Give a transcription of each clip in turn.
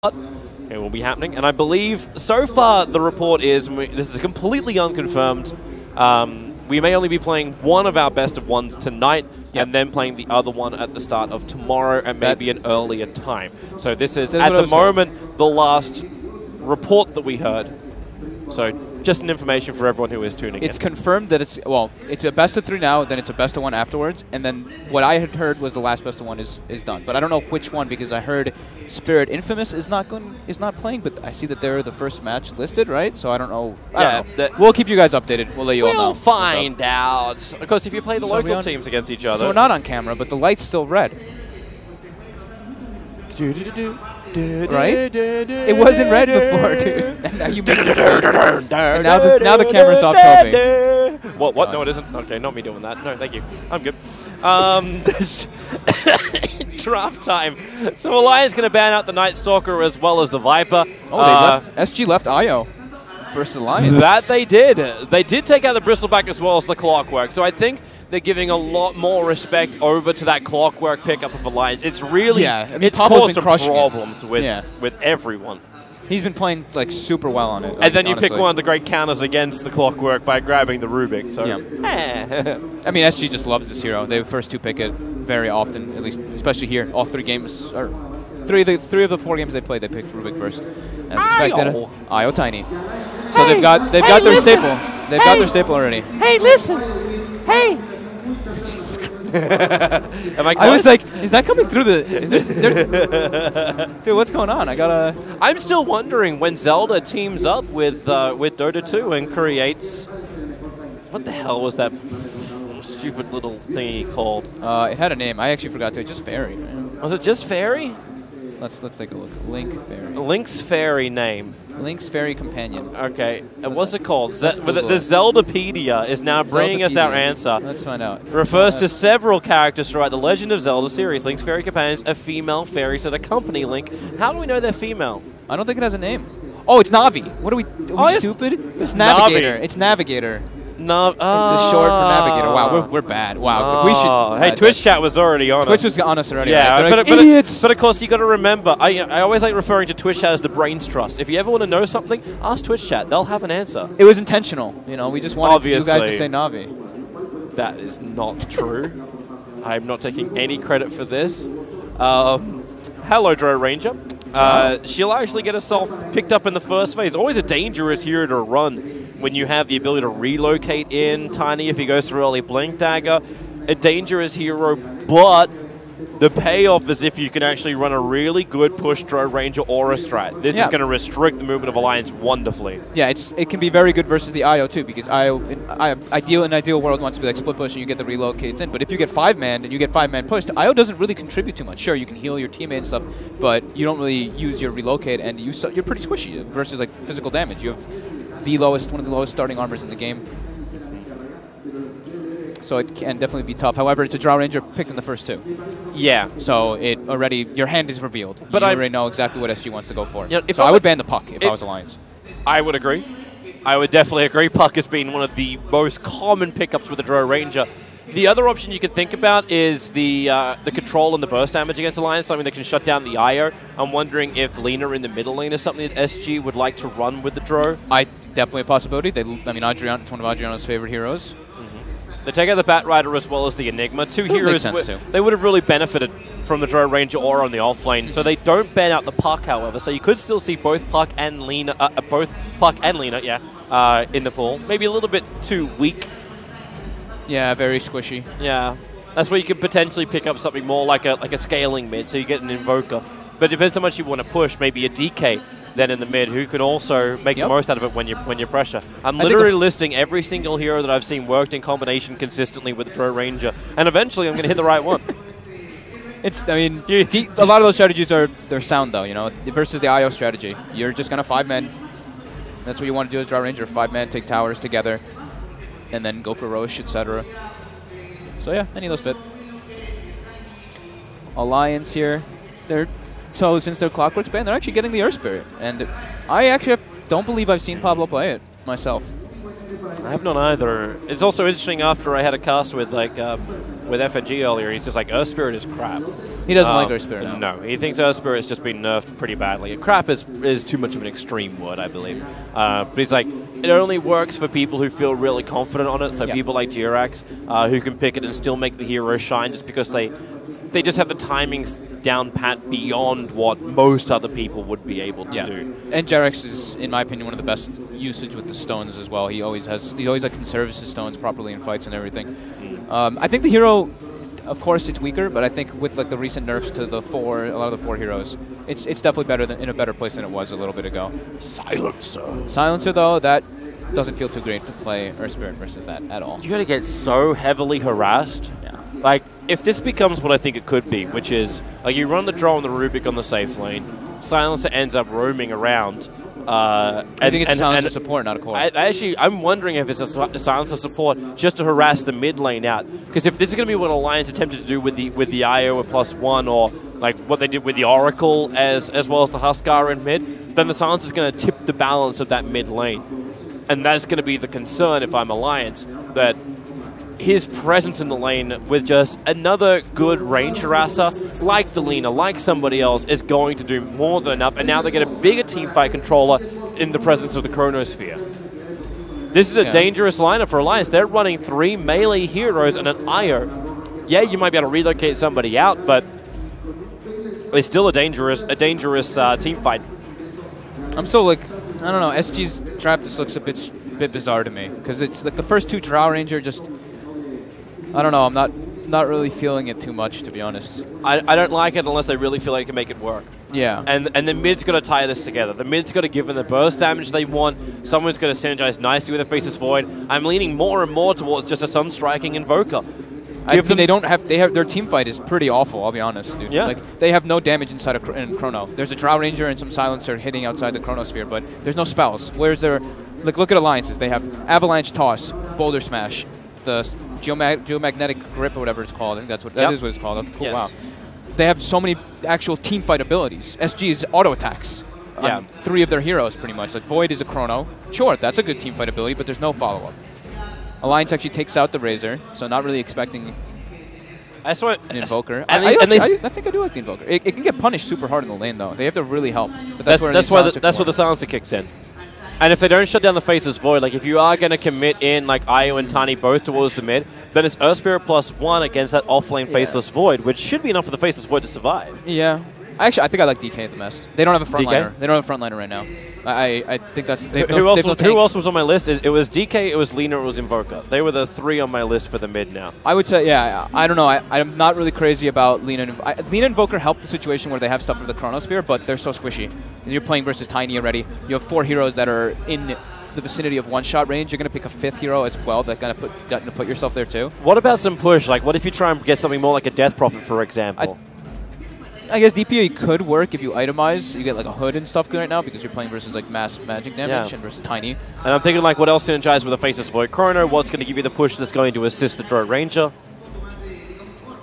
It will be happening, and I believe so far the report is, this is completely unconfirmed, we may only be playing one of our best of ones tonight, and then playing the other one at the start of tomorrow and maybe an earlier time. So this is, at the moment, the last report that we heard. So just an information for everyone who is tuning in. It's confirmed that it's, well, it's a best of 3 now, then it's a best of 1 afterwards, and then what I had heard was the last best of 1 is done. But I don't know which one, because I heard Spirit Infamous is not playing, but I see that they're the first match listed, right? So I don't know. I don't know. We'll keep you guys updated. We'll let you all know. We'll find out. Because if you play the local teams against each other. So we're not on camera, but the light's still red. Right? It wasn't red before, dude. And now you make this and now the camera's off Toby. What? No, it isn't. Okay, not me doing that. No, thank you. I'm good. Draft time. So Alliance going to ban out the Night Stalker as well as the Viper. Oh, they left. SG left IO versus Alliance. That they did. They did take out the Bristleback as well as the Clockwork. So I think they're giving a lot more respect over to that Clockwork pickup of Alliance. It's really, it's caused some problems with everyone. He's been playing like super well on it. And then you pick one of the great counters against the Clockwork by grabbing the Rubik. So, I mean, SG just loves this hero. They first to pick it very often, at least, especially here. All 3 games, or three of the 4 games they played, they picked Rubik first. As expected, IO Tiny. So they've got their staple. They've got their staple already. Hey, listen. Hey. Am I close? I was like, is that coming through the... Dude, what's going on? I'm still wondering when Zelda teams up with Dota 2 and creates... What the hell was that stupid little thingy called? It had a name. I actually forgot to. Just Fairy. Right? Was it just Fairy? Let's take a look. Link Fairy. Link's Fairy name. Link's Fairy Companion. Okay. And what's it called? The Zeldapedia is now bringing us our answer. Let's find out. Refers to several characters throughout the Legend of Zelda series. Link's Fairy Companions are female fairies that accompany Link. How do we know they're female? I don't think it has a name. Oh, it's Navi. What are we stupid? It's Navigator. It's Navigator. No, it's the short for Navigator. Wow, we're bad. Wow, we should. Hey, Twitch chat was already on us. Twitch was on us already. Yeah, right? Idiots. But of course, you got to remember. I always like referring to Twitch chat as the brains trust. If you ever want to know something, ask Twitch chat. They'll have an answer. It was intentional. You know, we just wanted you guys to say Navi. That is not true. I'm not taking any credit for this. Hello, Dro Ranger. She'll actually get herself picked up in the first phase. Always a dangerous hero to run when you have the ability to relocate in. Tiny, if he goes through early Blink Dagger, a dangerous hero, but the payoff is if you can actually run a really good push Dro Ranger Aura strat. This is going to restrict the movement of Alliance wonderfully. Yeah, it can be very good versus the IO too, because IO in ideal world wants to be like split push and you get the relocates in. But if you get 5-man and you get 5-man pushed, IO doesn't really contribute too much. Sure, you can heal your teammate and stuff, but you don't really use your relocate, and you're pretty squishy versus like physical damage. You have one of the lowest starting armors in the game. So it can definitely be tough. However, it's a Drow Ranger picked in the first 2. Yeah. So your hand is revealed. But I already know exactly what SG wants to go for. Yeah, so I would ban the Puck if I was Alliance. I would agree. I would definitely agree. Puck has been one of the most common pickups with the Drow Ranger. The other option you can think about is the control and the burst damage against Alliance, something that can shut down the IO. I'm wondering if Lina in the middle lane is something that SG would like to run with the Drow. Definitely a possibility. I mean, Adriano, it's one of Adriano's favorite heroes. They take out the Batrider as well as the Enigma. Two heroes, they would have really benefited from the Drow Ranger Aura on the off lane. So they don't ban out the Puck, however. So you could still see both Puck and Lina, in the pool. Maybe a little bit too weak. Yeah, very squishy. Yeah, that's where you could potentially pick up something more like a scaling mid, so you get an Invoker. But it depends how much you want to push. Maybe a DK then in the mid, who can also make the most out of it when you pressure. I'm literally listing every single hero that I've seen worked in combination consistently with the Drow Ranger, and eventually I'm going to hit the right one. I mean, a lot of those strategies they're sound though. You know, versus the IO strategy, you're just gonna 5-man. That's what you want to do as Drow Ranger: 5-man, take towers together, and then go for Rosh, etc. So yeah, any of those fit. Alliance here, so since their Clockwork's banned, they're actually getting the Earth Spirit, and I actually don't believe I've seen Pablo play it myself. I have not either. It's also interesting after I had a cast with with FNG earlier, he's just like, Earth Spirit is crap. He doesn't like Earth Spirit. No, he thinks Earth Spirit has just been nerfed pretty badly. Crap is too much of an extreme word, I believe. But he's like, it only works for people who feel really confident on it. So people like Jirax, who can pick it and still make the hero shine just because they just have the timings down pat beyond what most other people would be able to do. And Jirax is, in my opinion, one of the best usage with the stones as well. He always like conserves his stones properly in fights and everything. I think the hero, of course, it's weaker, but I think with like the recent nerfs to a lot of the 4 heroes, it's definitely better in a better place than it was a little bit ago. Silencer though, that doesn't feel too great to play Earth Spirit versus that at all. You gotta get so heavily harassed. Yeah. Like, if this becomes what I think it could be, which is, like, you run the draw on the Rubik on the safe lane, Silencer ends up roaming around. I think it's a Silencer support, not a core. I'm wondering if it's a Silencer support just to harass the mid lane out. Because if this is going to be what Alliance attempted to do with the Io +1, or like what they did with the Oracle as well as the Huskar in mid, then the Silencer is going to tip the balance of that mid lane. And that's going to be the concern if I'm Alliance, that his presence in the lane with just another good range harasser, like the Lina, like somebody else, is going to do more than enough. And now they get a bigger teamfight controller in the presence of the Chronosphere. This is a dangerous lineup for Alliance. They're running 3 melee heroes and an Io. Yeah, you might be able to relocate somebody out, but it's still a dangerous team fight. I'm still like, I don't know, SG's draft just looks a bit bizarre to me, because it's like the first 2 Drow Ranger just, I don't know, I'm not really feeling it too much, to be honest. I don't like it unless they really feel like they can make it work. Yeah. And the mid's got to tie this together. The mid's got to give them the burst damage they want. Someone's got to synergize nicely with a Faceless Void. I'm leaning more and more towards just a Sunstriking Invoker. I mean, their team fight is pretty awful, I'll be honest, dude. Yeah. Like, they have no damage inside of Chrono. There's a Drow Ranger and some Silencer hitting outside the Chronosphere, but there's no spells. Where's their, like, look at Alliances. They have Avalanche Toss, Boulder Smash, the Geomagnetic Grip or whatever it's called. I think that is what it's called. Okay, cool, yes. wow. They have so many actual team fight abilities. SG is auto attacks. Yeah. 3 of their heroes, pretty much. Like, Void is a Chrono. Sure, that's a good team fight ability, but there's no follow-up. Alliance actually takes out the Razor, so not really expecting an Invoker. I think I do like the Invoker. It can get punished super hard in the lane, though. They have to really help. But that's where the Silencer kicks in. And if they don't shut down the Faceless Void, like if you are going to commit in like Io and Tiny both towards the mid, then it's Earth Spirit +1 against that offlane Faceless Void, which should be enough for the Faceless Void to survive. Yeah. Actually, I think I like DK the best. They don't have a frontliner. DK? They don't have a frontliner right now. I think that's... Who else was on my list? It was DK, it was Lina, it was Invoker. They were the 3 on my list for the mid now. I would say, yeah, I don't know. I'm not really crazy about Lina. Lina and Invoker help the situation where they have stuff for the Chronosphere, but they're so squishy. And you're playing versus Tiny already. You have 4 heroes that are in the vicinity of one-shot range. You're going to pick a 5th hero as well that's going to put yourself there too. What about some push? Like, what if you try and get something more like a Death Prophet, for example? I guess DPA could work if you itemize. You get like a hood and stuff right now because you're playing versus like mass magic damage and versus Tiny. And I'm thinking like what else synergizes with a Faceless Void Chrono? What's going to give you the push that's going to assist the Drow Ranger?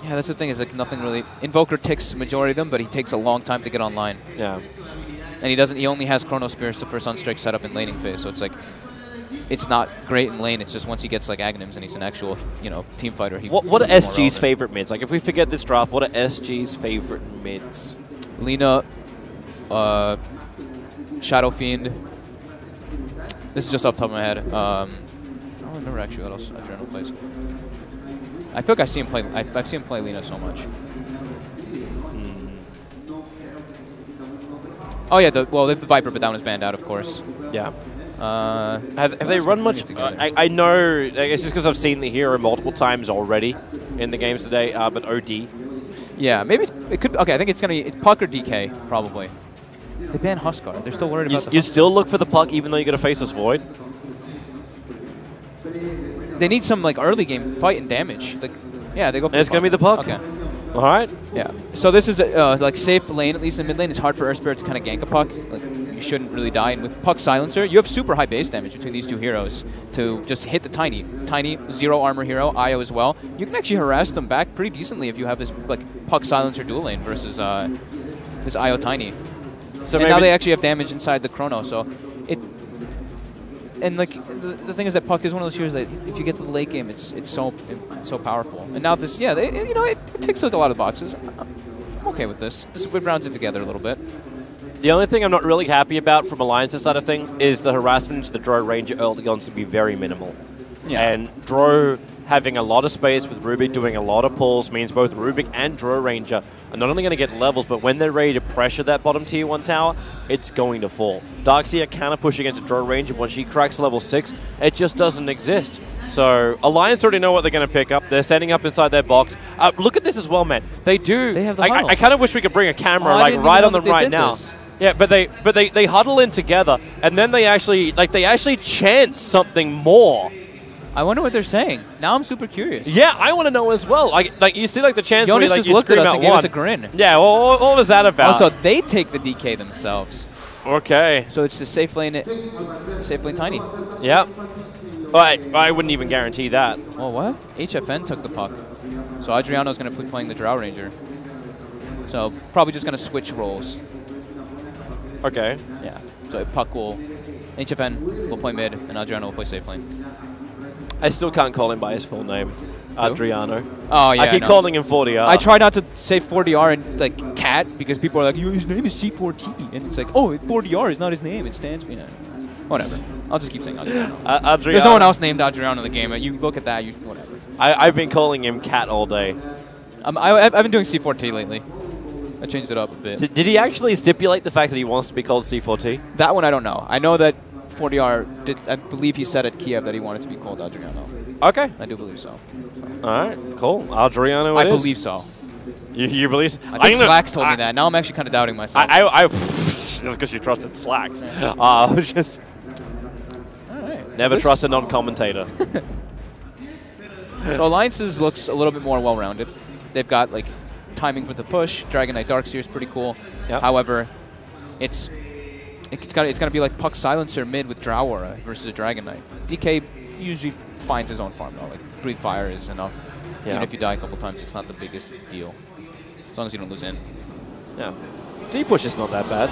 Yeah, that's the thing is like nothing really. Invoker ticks majority of them, but he takes a long time to get online. Yeah. And he only has Chronospheres for Sunstrike set up in laning phase, so it's like it's not great in lane. It's just once he gets like Aghanims and he's an actual, team fighter. What are SG's favorite mids? Like if we forget this draft, what are SG's favorite mids? Lina, Shadow Fiend. This is just off the top of my head. I don't remember actually what else Adrenal plays. I feel like I've seen him play Lina so much. Oh yeah, the Viper, but that one is banned out, of course. Yeah. Have they run much? I know, it's just because I've seen the hero multiple times already in the games today, but OD. Yeah, maybe it could. Okay, I think it's going to be Puck or DK, probably. They banned Huskar. They're still worried about You still look for the Puck even though you get a Faceless Void? They need some like early game fight and damage. Like, yeah, they go for It's going to be the Puck? Okay. All right. Yeah. So this is like safe lane, at least in mid lane. It's hard for Earth Spirit to kind of gank a Puck. Like, you shouldn't really die. And with Puck Silencer, you have super high base damage between these 2 heroes to just hit the Tiny. Tiny, 0 armor hero, Io as well. You can actually harass them back pretty decently if you have this like Puck Silencer dual lane versus this Io Tiny. So and now they actually have damage inside the Chrono, so and like the thing is that Puck is one of those heroes that if you get to the late game, it's so powerful. And now this, yeah, it ticks like a lot of boxes. I'm okay with this. This rounds it together a little bit. The only thing I'm not really happy about from Alliance's side of things is the harassment to the Drow Ranger early on to be very minimal. Yeah. And Drow having a lot of space with Rubik doing a lot of pulls means both Rubik and Drow Ranger are not only going to get levels, but when they're ready to pressure that bottom tier 1 tower, it's going to fall. Darkseer cannot push against a Drow Ranger. When she cracks level 6, it just doesn't exist. So Alliance already know what they're going to pick up. They're setting up inside their box. Look at this as well, man. They do. They have the I kind of wish we could bring a camera right on them right now. This. Yeah, but they huddle in together, and then they actually chant something more. I wonder what they're saying. Now I'm super curious. Yeah, I want to know as well. Like you see, like the chants where Jonas just you looked at scream us out and gave one. us a grin. Yeah, well, what was that about? Also, they take the DK themselves. Okay. So it's the safe lane Tiny. Yeah. I wouldn't even guarantee that. Oh, what? HFN took the puck. So Adriano's going to be playing the Drow Ranger. So probably just going to switch roles. Okay. Yeah. So HFN will play mid, and Adriano will play safe lane. I still can't call him by his full name. Adriano. Oh, yeah. I keep calling him 40R. I try not to say 40R and like cat because people are like, his name is C4T. And it's like, oh, 40R is not his name. It stands for, whatever. I'll just keep saying Adriano. Adriano. There's no one else named Adriano in the game. You look at that, whatever. I've been calling him Cat all day. I've been doing C4T lately. I changed it up a bit. Did he actually stipulate the fact that he wants to be called C4T? That one I don't know. I know that 40R did. I believe he said at Kiev that he wanted to be called Adriano. Okay. I do believe so. All right, cool. Adriano it I is. believe so. You believe so? I think Slacks told me that. Now I'm actually kind of doubting myself. That's because you trusted Slacks. Just All right. never trust a non-commentator. So Alliances looks a little bit more well-rounded. They've got like timing with the push. Dragon Knight Darkseer is pretty cool. Yep. However, it's got to be like Puck Silencer mid with Drow Aura versus a Dragon Knight. DK usually finds his own farm though. Like Breathe Fire is enough. Yeah. Even if you die a couple times, it's not the biggest deal. As long as you don't lose in. Yeah. D-push is not that bad.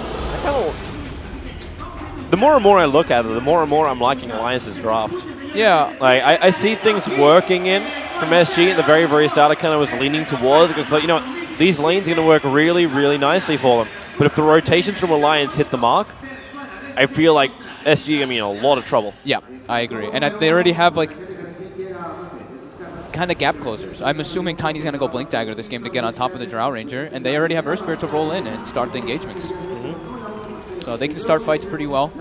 The more and more I look at it, the more and more I'm liking Alliance's draft. Yeah. Like I see things working in from SG at the very, very start. I kind of was leaning towards because, like, these lanes are going to work really, really nicely for them. But if the rotations from Alliance hit the mark, I feel like SG is going to be in a lot of trouble. Yeah, I agree. And they already have, like, kind of gap closers. I'm assuming Tiny's going to go Blink Dagger this game to get on top of the Drow Ranger, and they already have Earth Spirit to roll in and start the engagements. So they can start fights pretty well.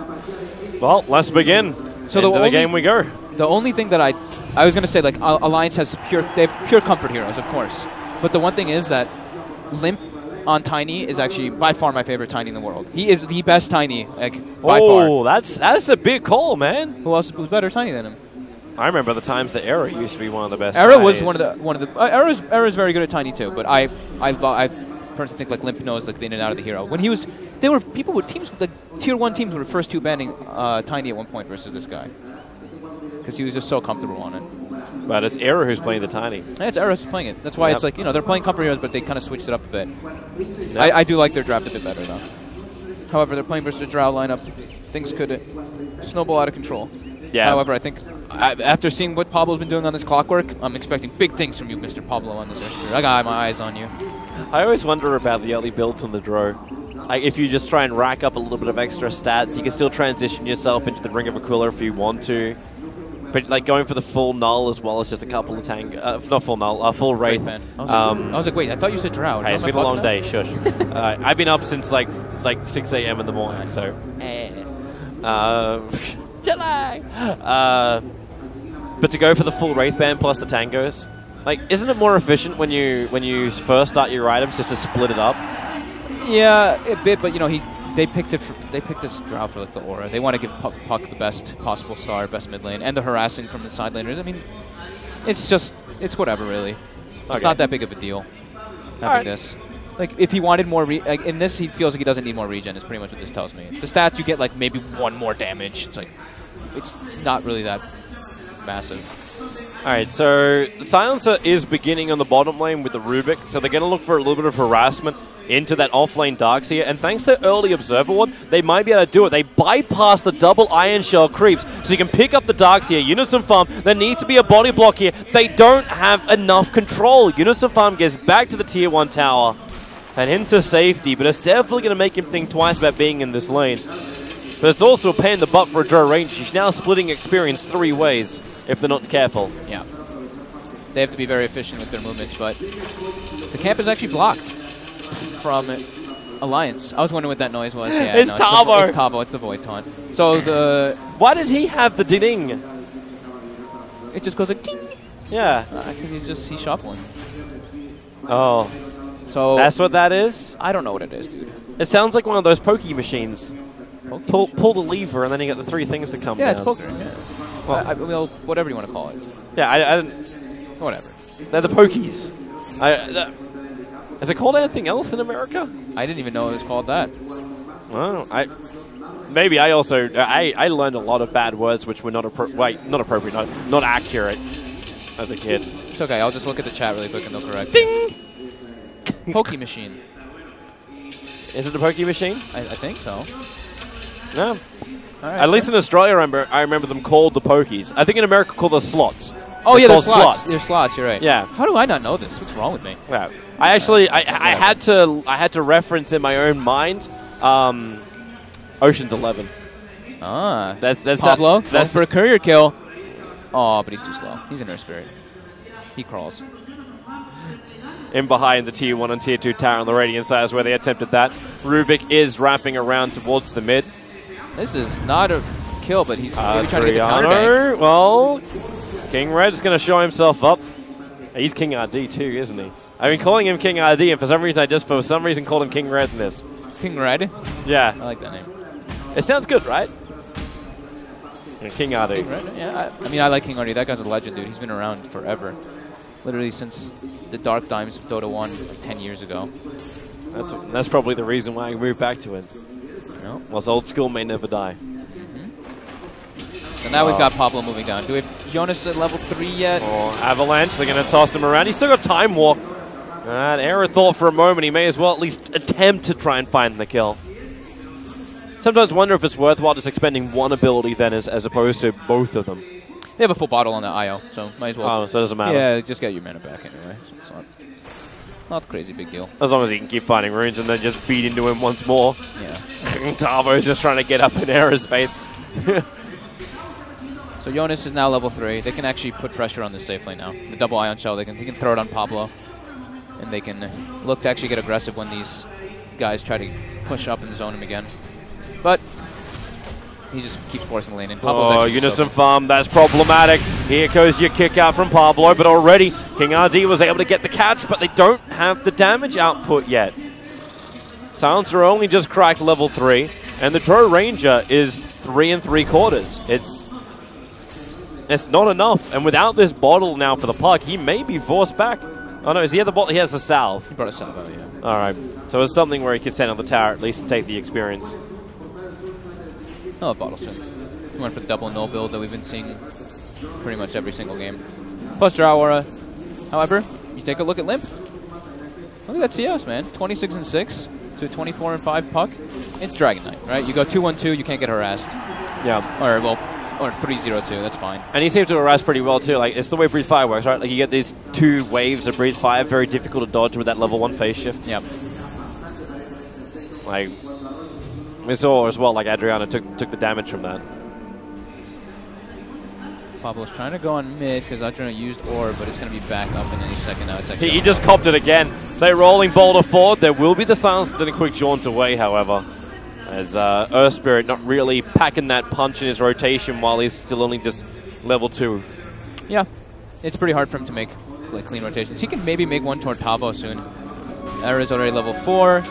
Well, let's begin. So Into the game we go. The only thing that I was going to say, like, Alliance has they have pure comfort heroes, of course. But the one thing is that Limp on Tiny is actually by far my favorite Tiny in the world. He is the best Tiny, like, by far. Oh, that's a big call, man. Who else was better Tiny than him? I remember the times that Era used to be one of the best. Era was one of the. Era's very good at Tiny too, but I personally think like Limp knows like the in and out of the hero. When he was, people with teams like tier 1 teams were the first 2 banning Tiny at one point versus this guy because he was just so comfortable on it. But it's Era who's playing the Tiny. Yeah, it's Era who's playing it. That's why it's like they're playing comfort heroes, but they kind of switched it up a bit. Yep. I do like their draft a bit better though. However, they're playing versus a Drow lineup. Things could snowball out of control. Yeah. However, I think after seeing what Pablo's been doing on this Clockwork, I'm expecting big things from you, Mr. Pablo, on this roster. I got my eyes on you. I always wonder about the early builds on the Drow. Like, if you just try and rack up a little bit of extra stats, you can still transition yourself into the Ring of Aquila if you want to. But like going for the full null as well as just a couple of tank, not full null, full wraith. I was like, wait, I thought you said Drow. Hey, it's been a long day. Shush. I've been up since like 6 a.m. in the morning, so. But to go for the full wraith band plus the tangos, like, isn't it more efficient when you first start your items just to split it up? Yeah, a bit, but they picked this Drow for like the aura. They want to give Puck the best possible star, best mid lane, and the harassing from the side laners. I mean, it's whatever really. It's not that big of a deal having this. Like, if he wanted more, in this he feels like he doesn't need more regen. Is pretty much what this tells me. The stats you get like maybe 1 more damage. It's like, it's not really that massive. All right, so Silencer is beginning on the bottom lane with the Rubik, so they're going to look for a little bit of harassment into that offlane Darkseer, and thanks to early Observer Ward, they might be able to do it. They bypass the double Iron Shell creeps, so you can pick up the Darkseer. Unison Farm, there needs to be a body block here. They don't have enough control. Unison Farm gets back to the Tier 1 tower and into safety, but it's definitely going to make him think twice about being in this lane. But it's also a pain in the butt for a Drow Ranger. She's now splitting experience 3 ways, if they're not careful. Yeah. They have to be very efficient with their movements, but the camp is actually blocked from Alliance. I was wondering what that noise was. Yeah, it's Tavo. It's Tavo. It's the Void Taunt. So the... Why does he have the ding? It just goes like ding. Yeah. Because he's shuffling. Oh. So... That's what that is? I don't know what it is, dude. It sounds like one of those pokey machines. Pokey Pull the lever and then you get the 3 things to come down. Yeah, it's poker. Yeah. Well, whatever you want to call it. Yeah, I Whatever. they're the pokies. Is it called anything else in America? I didn't even know it was called that. Well, maybe I also I learned a lot of bad words which were not appropriate, not accurate as a kid. It's okay. I'll just look at the chat really quick and they'll correct. Ding. Pokey machine. Is it a pokey machine? I think so. No. All right, At least in Australia, I remember them called the pokies. I think in America called the slots. Oh, yeah, they're they're called slots. They're slots. You're right. Yeah. How do I not know this? What's wrong with me? Yeah. I actually I had to reference in my own mind Ocean's 11. Ah. That's Pablo. That's for a courier kill. Oh, but he's too slow. He's an Earth Spirit. He crawls. in behind the Tier 1 and Tier 2 tower on the Radiant side is where they attempted that. Rubik is wrapping around towards the mid. This is not a kill, but he's maybe trying to get the counterbank. Well, King Red is going to show himself up. He's King RD too, isn't he? I've been calling him King RD, and for some reason called him King Red in this. King Red? Yeah. I like that name. It sounds good, right? Yeah, King RD. King Red? Yeah, I mean, I like King RD. That guy's a legend, dude. He's been around forever. Literally since the dark times of Dota 1 like 10 years ago. That's probably the reason why I moved back to it. No. Whilst old school may never die. So now we've got Pablo moving down. Do we have Jonas at level 3 yet? Oh, Avalanche, they're going to toss him around. He's still got Time Warp. Era thought for a moment he may as well at least attempt to try and find the kill. Sometimes wonder if it's worthwhile just expending one ability then as opposed to both of them. They have a full bottle on the IO, so might as well. Oh, so it doesn't matter. Yeah, just get your mana back anyway. So it's not a crazy big deal. As long as he can keep finding runes and then just beat into him once more. Yeah. Tavo's just trying to get up in Era's face. So Jonas is now level 3. They can actually put pressure on this safe lane now. The double ion shell, he can throw it on Pablo. And they can look to actually get aggressive when these guys try to push up and zone him again. But he just keeps forcing the lane in. Pablo's Unison Farm, that's problematic. Here goes your kick out from Pablo, but already King RD was able to get the catch, but they don't have the damage output yet. Silencer only just cracked level 3, and the Drow Ranger is 3 3/4. It's not enough, and without this bottle now for the puck, he may be forced back. Oh no, is he at the bottle? He has the salve. He brought a salve out, yeah. Alright, so it's something where he could stand on the tower at least and take the experience. He'll have bottle soon. He went for the double null build that we've been seeing pretty much every single game. Plus Drow Aura. However, you take a look at Limp. Look at that CS, man. 26 and 6 to a 24 and 5 puck. It's Dragon Knight, right? You go 2-1-2, you can't get harassed. Yeah. Or 3-0-2, that's fine. And he seems to harass pretty well too. Like, it's the way Breathe Fire works, right? Like, you get these 2 waves of Breathe Fire, very difficult to dodge with that level 1 phase shift. Yep. Like, we saw as well, like, Adriana took the damage from that. Pablo's trying to go on mid because Adriana used Orb, but it's going to be back up in any second now. It's actually He just copped it again. They're rolling Boulder forward. There will be the silence, then a quick jaunt away, however. As Earth Spirit not really packing that punch in his rotation while he's still only just level 2. Yeah, it's pretty hard for him to make like clean rotations. He can maybe make one toward Tavo soon. Era's already level 4.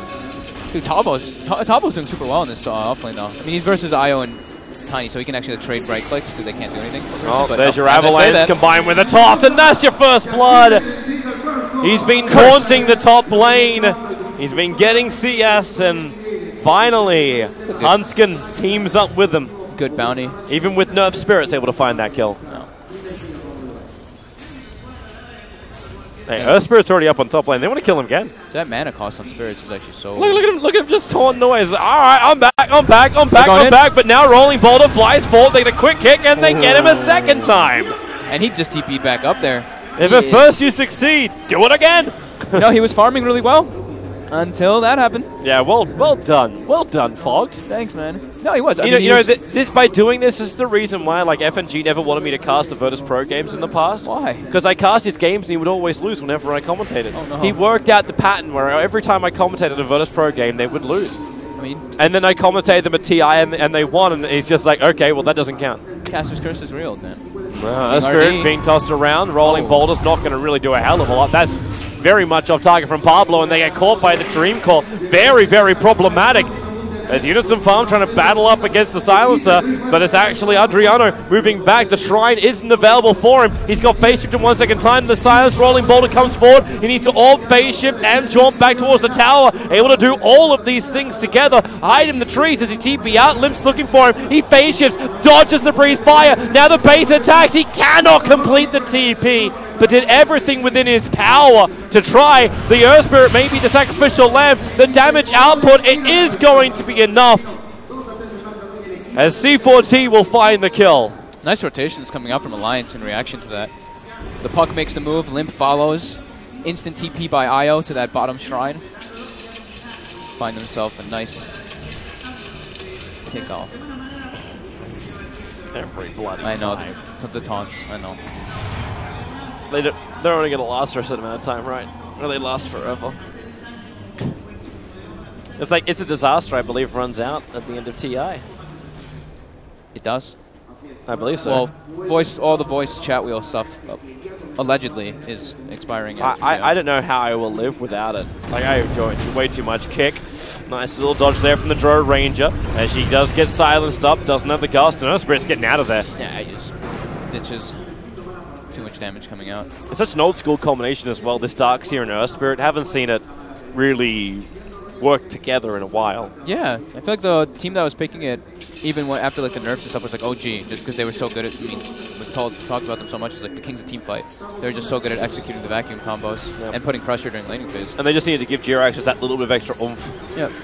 Dude, Tavo's doing super well in this offlane though. I mean, he's versus Io and Tiny, so he can actually trade right clicks because they can't do anything. Oh, there's your Avalanche combined with a toss, and that's your first blood. He's been taunting the top lane. He's been getting CS, and finally, Hunskin teams up with him. Good bounty. Even with Nerf Spirits able to find that kill. No. Hey, Earth Spirit's already up on top lane. They want to kill him again. That mana cost on Spirits is actually so... Look at him just taunting away. All right, I'm back. But now Rolling Boulder flies forward. They get a quick kick, and they get him a second time. And he just TP'd back up there. If at first you succeed, do it again. No, he was farming really well until that happened. Yeah, well done, Fogged. Thanks, man. No, he was. By doing this is the reason why like FNG never wanted me to cast the Virtus Pro games in the past. Why? Because I cast his games and he would always lose whenever I commentated. Oh, no. He worked out the pattern where every time I commentated a Virtus Pro game, they would lose. I mean, and then I commentated them at TI and they won, and he's just like, okay, well that doesn't count. Caster's Curse is real, man. Spirit being tossed around, Rolling Boulder's not going to really do a hell of a lot. That's very much off target from Pablo, and they get caught by the Dream Core. Very, very problematic. As Unison Farm trying to battle up against the Silencer, but it's actually Adriano moving back. The Shrine isn't available for him. He's got phase shift in 1 second time. The Silence Rolling Boulder comes forward. He needs to orb phase shift and jump back towards the tower. Able to do all of these things together. Hide in the trees as he TP out. Limp's looking for him. He phase shifts, dodges the breathe fire. Now the base attacks. He cannot complete the TP, but did everything within his power to try. The Earth Spirit may be the sacrificial lamb. The damage output, it is going to be enough, as C4T will find the kill. Nice rotations coming out from Alliance in reaction to that. The puck makes the move, Limp follows. Instant TP by Io to that bottom shrine. Find himself a nice kickoff. Every bloody I know, time. it's the taunts, I know. They're only going to last for a certain amount of time, right? Or they last forever. It's like, it's a disaster, I believe, runs out at the end of TI. It does? I believe so. Well, all the voice chat wheel stuff allegedly is expiring. I don't know how I will live without it. Like, I enjoy way too much. Kick. Nice little dodge there from the Drow Ranger, as she does get silenced up, doesn't have the gust, and Earth Spirit's getting out of there. Yeah, he just ditches. Too much damage coming out. It's such an old school combination as well, this Darkseer and Earth Spirit. Haven't seen it really work together in a while. Yeah, I feel like the team that was picking it, even after like the nerfs and stuff, was like OG, just because they were so good at, I mean, we've talked about them so much, it's like the Kings of Teamfight. They're just so good at executing the vacuum combos and putting pressure during laning phase. And they just needed to give Jirax just that little bit of extra oomph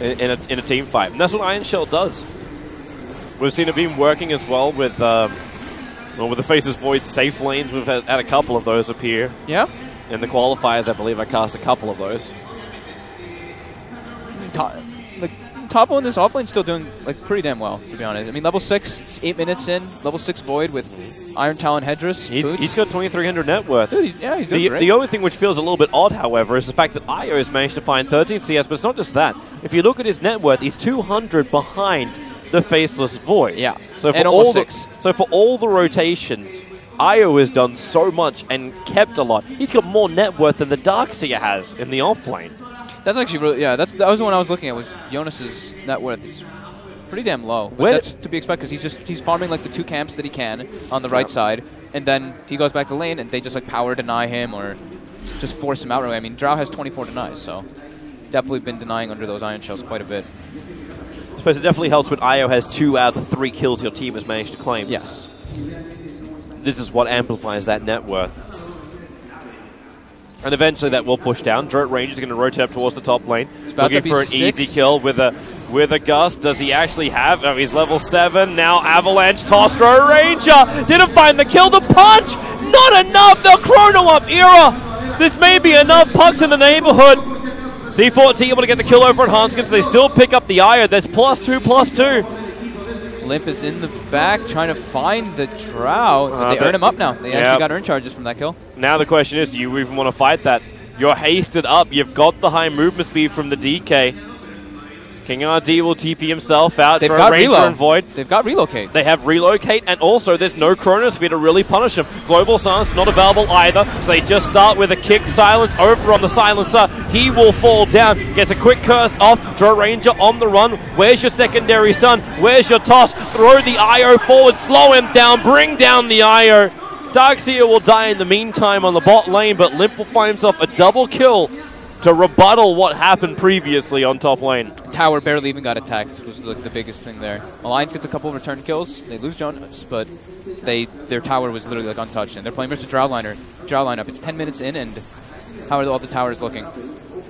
in a team fight. And that's what Iron Shell does. We've seen it been working as well with with the Faces Void safe lanes. We've had a couple of those appear. Yeah. In the qualifiers, I believe I cast a couple of those. Top one, this offlane's still doing like pretty damn well, to be honest. I mean, level 6, it's 8 minutes in, level 6 Void with Iron Talon Headdress. He's got 2,300 net worth. Dude, he's doing great. The only thing which feels a little bit odd, however, is the fact that Io has managed to find 13 CS, but it's not just that. If you look at his net worth, he's 200 behind the Faceless Void. Yeah, so for and all 6. So for all the rotations, Io has done so much and kept a lot. He's got more net worth than the Darkseer has in the offlane. That's actually really, yeah, that was the one I was looking at, was Jonas's net worth. It's pretty damn low. But that's to be expected, because he's farming like the 2 camps that he can on the right side, and then he goes back to lane and they just like power deny him or just force him out. I mean, Drow has 24 denies, so definitely been denying under those Iron Shells quite a bit. I suppose it definitely helps when Io has 2 out of the 3 kills your team has managed to claim. Yes. This is what amplifies that net worth. And eventually that will push down. Dirt Ranger's going to rotate up towards the top lane. Looking for an easy kill with a gust. Does he actually have? Oh, he's level 7. Now Avalanche tossed Dirt Ranger. Didn't find the kill. The punch! Not enough! The Chrono Up era! This may be enough pucks in the neighborhood. C4T able to get the kill over at Hanskin, so they still pick up the Io. There's +2/+2. Limp is in the back trying to find the Drow. They earn him up now. They actually got earn charges from that kill. Now the question is, do you even want to fight that? You're hasted up. You've got the high movement speed from the DK. King RD will TP himself out. They've got Ranger and Void. They've got Relocate. They have Relocate, and also there's no Chronosphere to really punish him. Global Silence not available either, so they just start with a kick silence over on the Silencer. He will fall down. Gets a quick curse off. Drow Ranger on the run. Where's your secondary stun? Where's your toss? Throw the Io forward. Slow him down. Bring down the Io. Darkseer will die in the meantime on the bot lane, but Limp will find himself a double kill to rebuttal what happened previously on top lane. Tower barely even got attacked, was like the biggest thing there. Alliance gets a couple of return kills. They lose Jonas, but their tower was literally like untouched, and they're playing versus Drow lineup. It's 10 minutes in, and How are all the towers looking?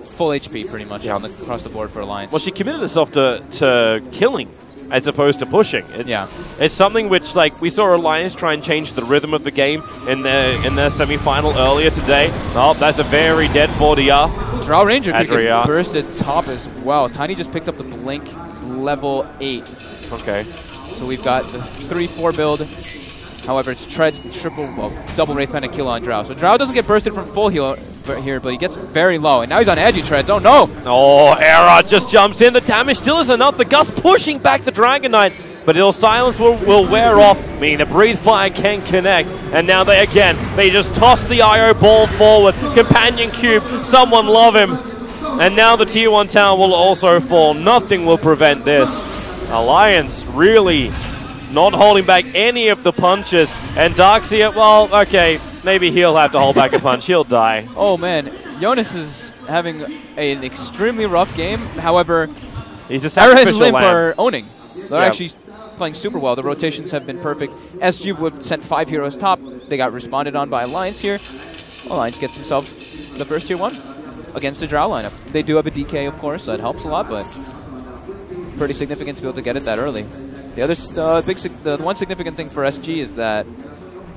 Full HP pretty much across the board for Alliance. Well, she committed herself to killing as opposed to pushing. It's something which, like, we saw Alliance try and change the rhythm of the game in their semi-final earlier today. Oh, that's a very dead 4DR. Drow Ranger could get bursted top as well. Tiny just picked up the Blink level 8. Okay. So we've got the 3-4 build. However, it's Treads, double Wraith Panda kill on Drow. So Drow doesn't get bursted from full heal here, but he gets very low. And now he's on edgy Treads. Oh, no! Oh, Era just jumps in. The damage still isn't enough. The Gust pushing back the Dragon Knight. But Ill Silence will wear off, meaning the Breathe Fire can connect. And now they just toss the IO ball forward. Companion Cube, someone love him. And now the Tier 1 tower will also fall. Nothing will prevent this. Alliance really not holding back any of the punches. And Darkseer, well, okay, maybe he'll have to hold back a punch. He'll die. Oh, man. Jonas is having an extremely rough game. However, he's a sacrificial Limp lamb. are owning. They're actually playing super well. The rotations have been perfect. SG would sent 5 heroes top. They got responded on by Alliance here. Alliance gets himself the first Tier 1 against the Drow lineup. They do have a DK, of course. So that helps a lot, but pretty significant to be able to get it that early. The other the one significant thing for SG is that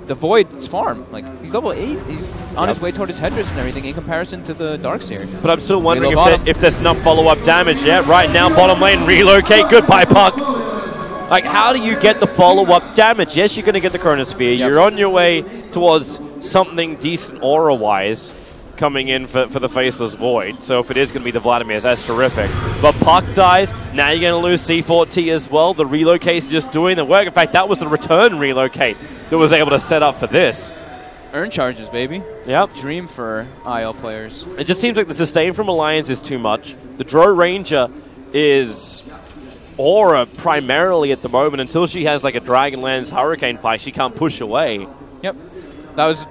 the Void's farm. Like, he's level 8. He's on his way toward his headdress and everything in comparison to the Darkseer. But I'm still wondering if there's enough follow-up damage yet. Right now, bottom lane, relocate. Goodbye, Puck. Like, how do you get the follow-up damage? Yes, you're going to get the Chronosphere. You're on your way towards something decent aura-wise coming in for the Faceless Void. So if it is going to be the Vladimirs, that's terrific. But Puck dies. Now you're going to lose C4T as well. The relocate's just doing the work. In fact, that was the return relocate that was able to set up for this. Earn charges, baby. Yep. Dream for IL players. It just seems like the sustain from Alliance is too much. The Drow Ranger is aura primarily at the moment. Until she has like a Dragonlance Hurricane Pike, she can't push away. Yep. That was,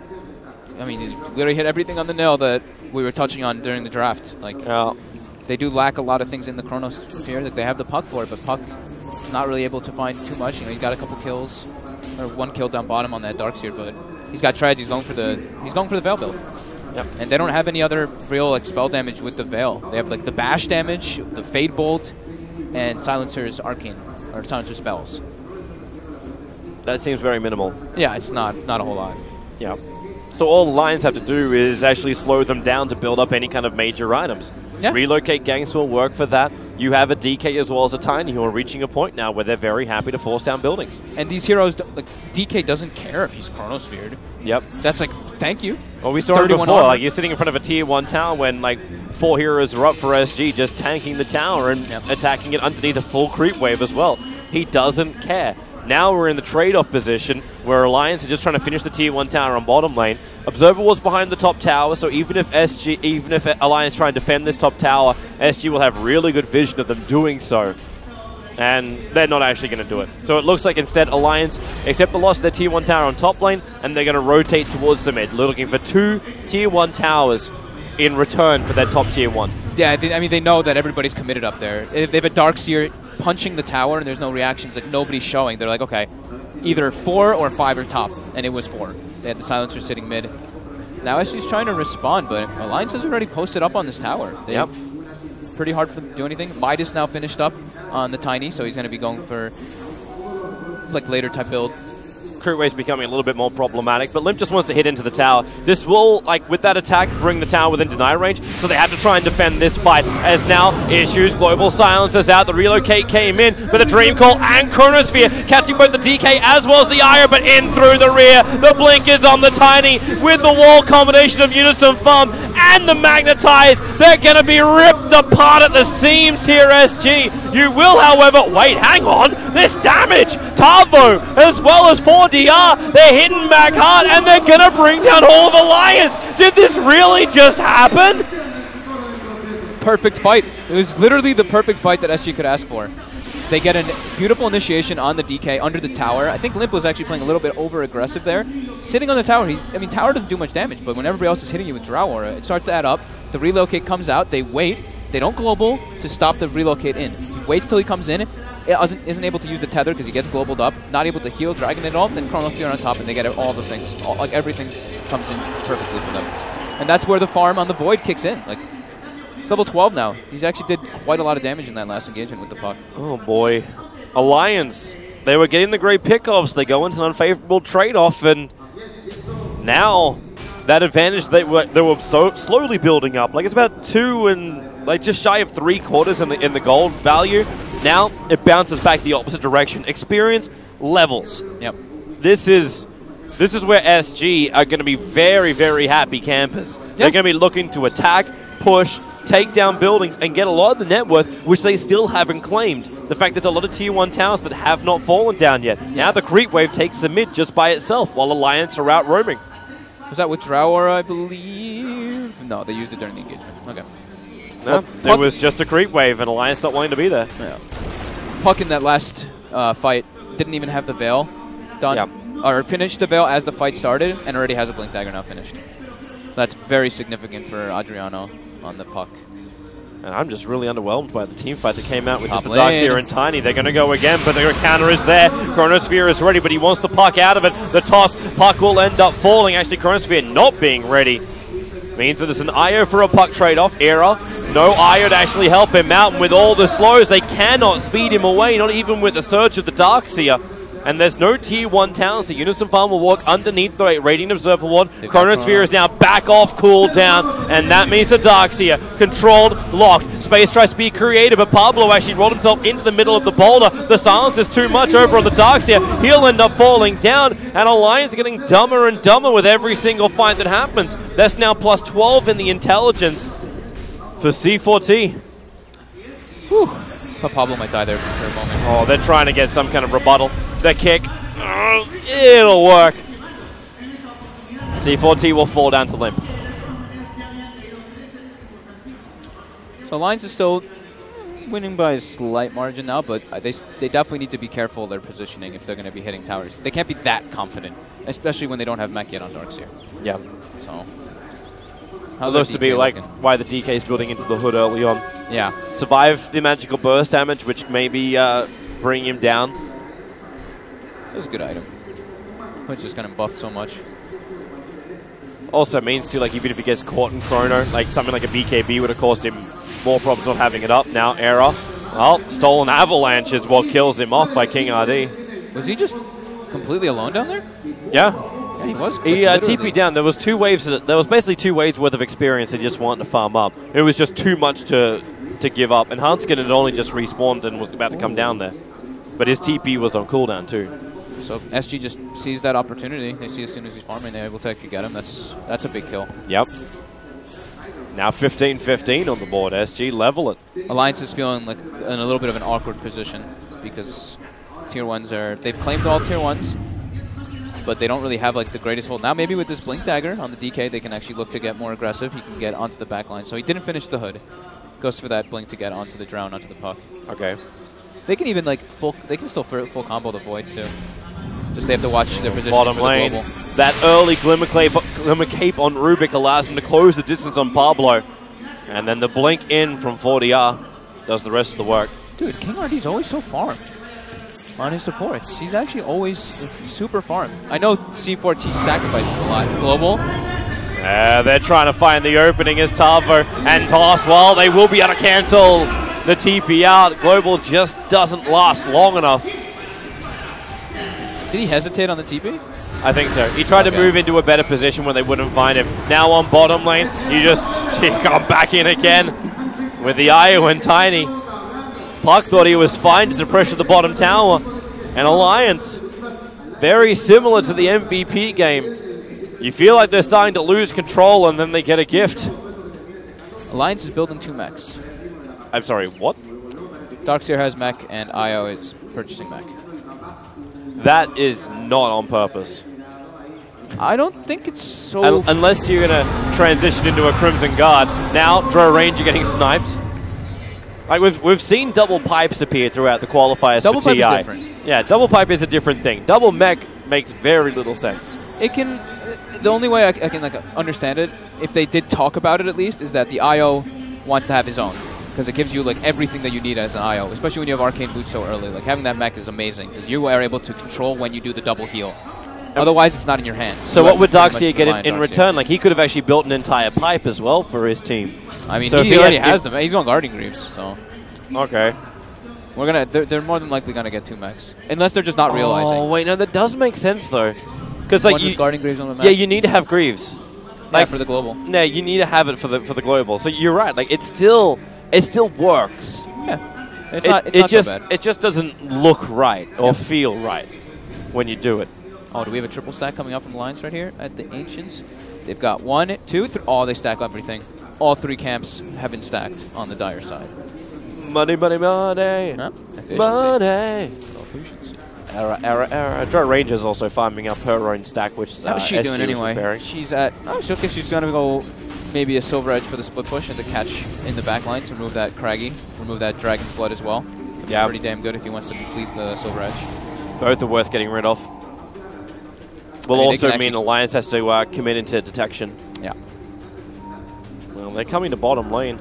I mean, you literally hit everything on the nail that we were touching on during the draft. Like, they do lack a lot of things in the Chronosphere. Like, they have the Puck for it, but Puck not really able to find too much. You know, he got a couple kills, or 1 kill down bottom on that Darkseer, but he's got Treads. He's going for the Veil build. Yep. And they don't have any other real like spell damage with the Veil. They have like the bash damage, the Fade Bolt, and Silencer's Arcane, or Silencer spells. That seems very minimal. Yeah, it's not a whole lot. Yeah. So all Alliance have to do is actually slow them down to build up any kind of major items. Yeah. Relocate gangs will work for that. You have a DK as well as a Tiny who are reaching a point now where they're very happy to force down buildings. And these heroes, like, DK doesn't care if he's Chronosphered. Yep. That's like, thank you. Well, we saw it before. Like, you're sitting in front of a Tier 1 tower when, like, 4 heroes are up for SG, just tanking the tower and attacking it underneath a full creep wave as well. He doesn't care. Now we're in the trade-off position where Alliance are just trying to finish the Tier 1 tower on bottom lane. Observer was behind the top tower, so even if Alliance try and defend this top tower, SG will have really good vision of them doing so. And they're not actually going to do it. So it looks like instead Alliance accept the loss of their Tier 1 tower on top lane, and they're going to rotate towards the mid, looking for 2 Tier 1 towers in return for that top Tier 1. Yeah, I mean, they know that everybody's committed up there. If they have a Darkseer punching the tower and there's no reactions, like nobody's showing, they're like, okay, either 4 or 5 are top, and it was 4. They had the Silencer sitting mid. Now SG's trying to respond, but Alliance has already posted up on this tower. They have pretty hard for them to do anything. Midas now finished up on the Tiny, so he's going to be going for like later type build. Creepwave's becoming a little bit more problematic, but Limp just wants to hit into the tower. This will, like, with that attack, bring the tower within deny range, so they have to try and defend this fight, as now Issues, Global Silencers out, the relocate came in, but the Dream Call and Chronosphere catching both the DK as well as the IO, but in through the rear. The Blink is on the Tiny, with the wall combination of Unison Farm and the Magnetize. They're going to be ripped apart at the seams here, SG. You will, however, wait, hang on, this damage! Tavo, as well as 4DR, they're hitting back hard, and they're going to bring down all of Alliance. Did this really just happen? Perfect fight. It was literally the perfect fight that SG could ask for. They get a beautiful initiation on the DK under the tower. I think Limp was actually playing a little bit over-aggressive there. Sitting on the tower, tower doesn't do much damage, but when everybody else is hitting you with Drow Aura, it starts to add up. The relocate comes out, they wait, they don't global to stop the relocate in. He waits till he comes in, isn't able to use the tether because he gets globaled up, not able to heal Dragon at all, then Chronosphere on top, and they get all the things. Like, everything comes in perfectly for them. And that's where the farm on the Void kicks in. Like, he's level 12 now. He's actually did quite a lot of damage in that last engagement with the puck. Oh, boy. Alliance, they were getting the great pickoffs. They go into an unfavorable trade-off, and now that advantage they were so slowly building up. Like, it's about 2 and like just shy of 3/4 in the gold value. Now it bounces back the opposite direction. Experience levels. Yep. This is where SG are going to be very, very happy campers. Yep. They're going to be looking to attack, push, take down buildings, and get a lot of the net worth, which they still haven't claimed. The fact there's a lot of Tier 1 towers that have not fallen down yet. Now the creep wave takes the mid just by itself, while Alliance are out roaming. Was that with Drower, I believe? No, they used it during the engagement. Okay. No, well, it was just a creep wave, and Alliance not wanting to be there. Yeah. Puck in that last fight didn't even have the Veil done. Yep. Or finished the Veil as the fight started, and already has a Blink Dagger now finished. So that's very significant for Adriano on the puck. And I'm just really underwhelmed by the team fight that came out with Top just the Darkseer and Tiny. They're going to go again, but the counter is there. Chronosphere is ready, but he wants the puck out of it. The toss, puck will end up falling. Actually, Chronosphere not being ready means that it's an IO for a puck trade-off. Era, no IO to actually help him out. And with all the slows, they cannot speed him away, not even with the surge of the Darkseer. And there's no Tier 1 towns. The Unison Farm will walk underneath the Radiant Observer Ward. Chronosphere is now back off cooldown, and that means the Darkseer controlled, locked. Space tries to be creative, but Pablo actually rolled himself into the middle of the boulder. The silence is too much over on the Darkseer. He'll end up falling down, and Alliance getting dumber and dumber with every single fight that happens. That's now plus 12 in the intelligence for C4T. Whew. I thought Pablo might die there for a moment. Oh, they're trying to get some kind of rebuttal. The kick, it'll work. C4T will fall down to limp. So Alliance is still winning by a slight margin now, but they definitely need to be careful of their positioning if they're going to be hitting towers. They can't be that confident, especially when they don't have mech yet on Darkseer. Yeah. So how's supposed to be like why the DK is building into the hood early on. Yeah. Survive the magical burst damage, which maybe bring him down. That's a good item. It's just kind of buffed so much. Also means too, like even if he gets caught in Chrono, like something like a BKB would have caused him more problems not having it up. Now Era, well, stolen avalanche is what kills him off by King RD. Was he just completely alone down there? Yeah. Yeah, he was. He TP'd down. There was 2 waves. There was basically 2 waves worth of experience that he just wanted to farm up. It was just too much to give up. And Hanskin had only just respawned and was about to come down there, but his TP was on cooldown too. So SG just sees that opportunity. They see as soon as he's farming, they're able to actually get him. That's a big kill. Yep. Now 15-15 on the board. SG level it. Alliance is feeling like in a little bit of an awkward position because Tier 1s they've claimed all Tier 1s, but they don't really have like the greatest hold. Now maybe with this Blink Dagger on the DK, they can actually look to get more aggressive. He can get onto the back line. So he didn't finish the hood. Goes for that Blink to get onto the drown, onto the puck. Okay. They can even like they can still full combo the Void too. Just they have to watch their position. Bottom lane. That early Glimmer Cape on Rubik allows him to close the distance on Pablo. And then the blink in from 40R does the rest of the work. Dude, King RD's always so farmed on his supports. He's actually always super farmed. I know C4T sacrifices a lot. Global. They're trying to find the opening as Tavo and Toss. Well, they will be able to cancel the TP out. Global just doesn't last long enough. Did he hesitate on the TP? I think so. He tried to move into a better position when they wouldn't find him. Now on bottom lane, you just come back in again with the IO and Tiny. Puck thought he was fine just to pressure the bottom tower. And Alliance, very similar to the MVP game. You feel like they're starting to lose control and then they get a gift. Alliance is building 2 mechs. I'm sorry, what? Darkseer has mech and IO is purchasing mech. That is not on purpose. I don't think it's so... Unless you're going to transition into a Crimson Guard. Now, Drow Ranger getting sniped. Like we've seen double pipes appear throughout the qualifiers double for TI. Pipe is different. Yeah, double pipe is a different thing. Double mech makes very little sense. It can... The only way I can like understand it, if they did talk about it at least, is that the IO wants to have his own. Because it gives you like everything that you need as an IO, especially when you have Arcane Boots so early. Like having that mech is amazing, because you are able to control when you do the double heal. Otherwise, it's not in your hands. So You what have would to pretty much Darkseer get rely in on Darkseer. return? Like, he could have actually built an entire pipe as well for his team. I mean, So if he he already had- has them. He's going Guardian Greaves, so Okay. we're gonna. They're more than likely gonna get 2 mechs, unless they're just not realizing. Oh, wait, no, that does make sense, though. Because, like, One with Guardian Greaves on the map. yeah, you need to have Greaves. Yeah, Like, for the global. no, you need to have it for the global. So you're right. Like, it still works. Yeah, it's It, not. It's it not just so bad. it just doesn't look right or feel right when you do it. Oh, do we have a triple stack coming up from Alliance right here at the Ancients? They've got 1, 2, 3. Oh, they stack everything. All 3 camps have been stacked on the Dire side. Money, money, money. Huh? Efficiency. Money. Efficiency. Error. Drow Ranger's also farming up her own stack, which How's she SG doing was anyway? repairing. She's at. Oh, so okay, she's gonna go maybe a Silver Edge for the split push and the catch in the back line to remove that Craggy, remove that Dragon's Blood as well. Could be Yeah. pretty damn good if he wants to complete the Silver Edge. Both are worth getting rid of. Will I mean, they also can mean actually- Alliance has to commit into detection. Yeah. Well, they're coming to bottom lane.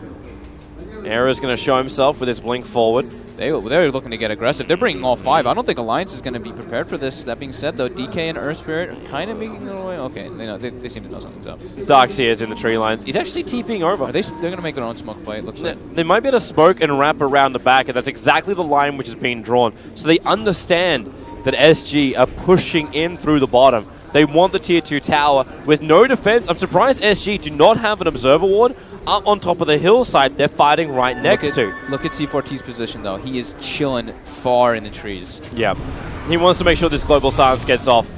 Error's going to show himself with his blink forward. They're looking to get aggressive. They're bringing all 5. I don't think Alliance is going to be prepared for this. That being said, though, DK and Earth Spirit are kind of making their way. Okay, they seem to know something's up. Darkseer's in the tree lines. He's actually TPing over. They're going to make their own smoke play, it looks like. They might be able to smoke and wrap around the back, and that's exactly the line which is being drawn. So they understand that SG are pushing in through the bottom. They want the tier 2 tower with no defense. I'm surprised SG do not have an observer ward up on top of the hillside they're fighting right next to. Look at C4T's position, though. He is chilling far in the trees. Yeah. He wants to make sure this global silence gets off.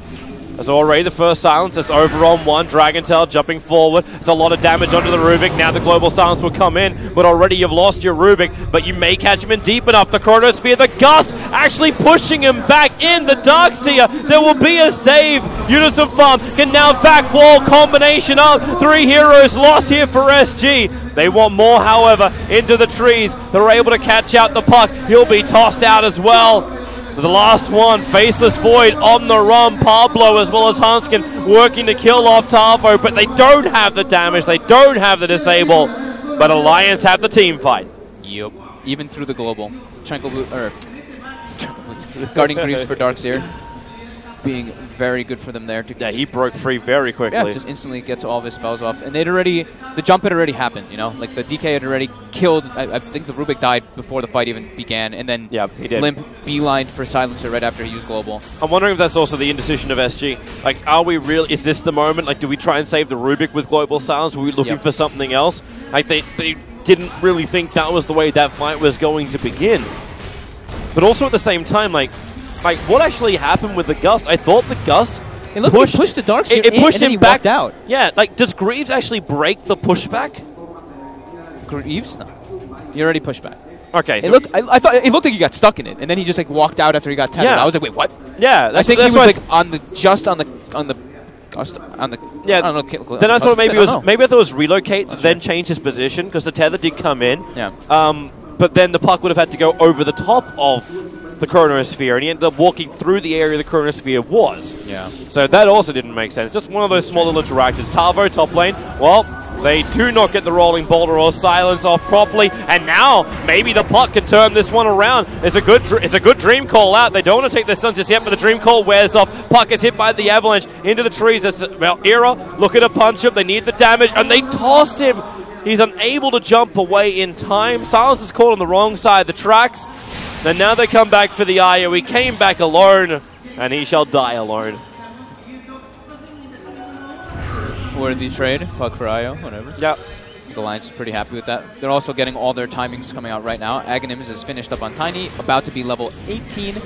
There's already the first silence. It's over on 1. Dragontail jumping forward. It's a lot of damage onto the Rubik. Now the global silence will come in, but already you've lost your Rubik. But you may catch him in deep enough. The Chronosphere, the Gust, actually pushing him back in. The Darkseer, there will be a save. Unison Farm can now back wall combination up. 3 heroes lost here for SG. They want more, however, into the trees. They're able to catch out the puck. He'll be tossed out as well. The last one, Faceless Void on the run. Pablo as well as Hanskin working to kill off Tavo, but they don't have the damage. They don't have the disable. But Alliance have the team fight. Yep. Even through the global. Guarding Greaves for Darkseer. Being very good for them there. To Yeah, he broke free very quickly. Yeah, just instantly gets all of his spells off. And they'd already, the jump had already happened, you know? Like the DK had already killed, I think the Rubik died before the fight even began. And then Yeah, he did. Limp beelined for Silencer right after he used Global. I'm wondering if that's also the indecision of SG. Like, are we real? Is this the moment? Like, do we try and save the Rubik with Global Silence? Were we looking for something else? Like, they didn't really think that was the way that fight was going to begin. But also at the same time, like what actually happened with the Gust? I thought the Gust pushed the Darkseer it in, pushed and then him he back walked out. Yeah, like, does Greaves actually break the pushback? Greaves? No. He already pushed back. Okay, so I thought it looked like he got stuck in it, and then he just like walked out after he got tethered. Yeah. I was like, wait, what? yeah, I think he was that's like on the Gust on the Yeah. I don't know, Then I thought maybe I don't know. it was relocate, then change his position because the tether did come in. Yeah. But then the puck would have had to go over the top of the Chronosphere, and he ended up walking through the area the Chronosphere was. Yeah. So that also didn't make sense. Just one of those small little interactions. Tavo top lane. Well, they do not get the rolling boulder or silence off properly, and now maybe the puck can turn this one around. It's a good dream call out. They don't want to take their stuns just yet, but the dream call wears off. Puck is hit by the avalanche into the trees. Well, Era looking to punch him. They need the damage, and they toss him. He's unable to jump away in time. Silence is caught on the wrong side of the tracks. And now they come back for the Io. He came back alone, and he shall die alone. Worthy trade, puck for Io, whatever. Yep. The Alliance is pretty happy with that. They're also getting all their timings coming out right now. Aghanims is finished up on Tiny, about to be level 18.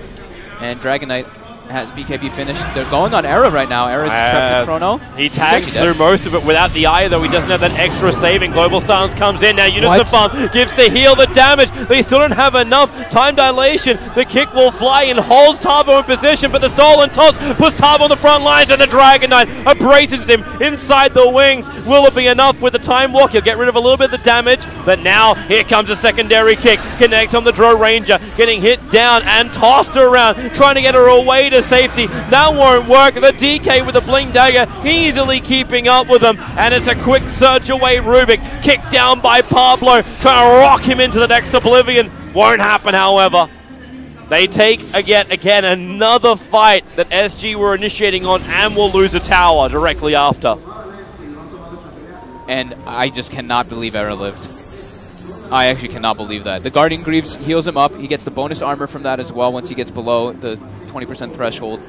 And Dragon Knight has BKB finished. They're going on Era right now. Era's trapped with Chrono. He tags through most of it without the eye, though. He doesn't have that extra saving. Global Silence comes in. Now Unison Farm gives the heal, the damage. They still don't have enough. Time dilation. The kick will fly and holds Tavo in position, but the stolen toss puts Tavo on the front lines, and the Dragon Knight abrases him inside the wings. Will it be enough with the Time Walk? He'll get rid of a little bit of the damage, but now here comes a secondary kick. Connects on the Drow Ranger, getting hit down and tossed around, trying to get her away to safety. That won't work. The DK with the Blink Dagger easily keeping up with them, and it's a quick surge away. Rubik kicked down by Pablo, trying to rock him into the next oblivion. Won't happen, however. They take, again, another fight that SG were initiating on and will lose a tower directly after. And I just cannot believe Era lived. I actually cannot believe that. The Guardian Greaves heals him up. He gets the bonus armor from that as well once he gets below the 20% threshold.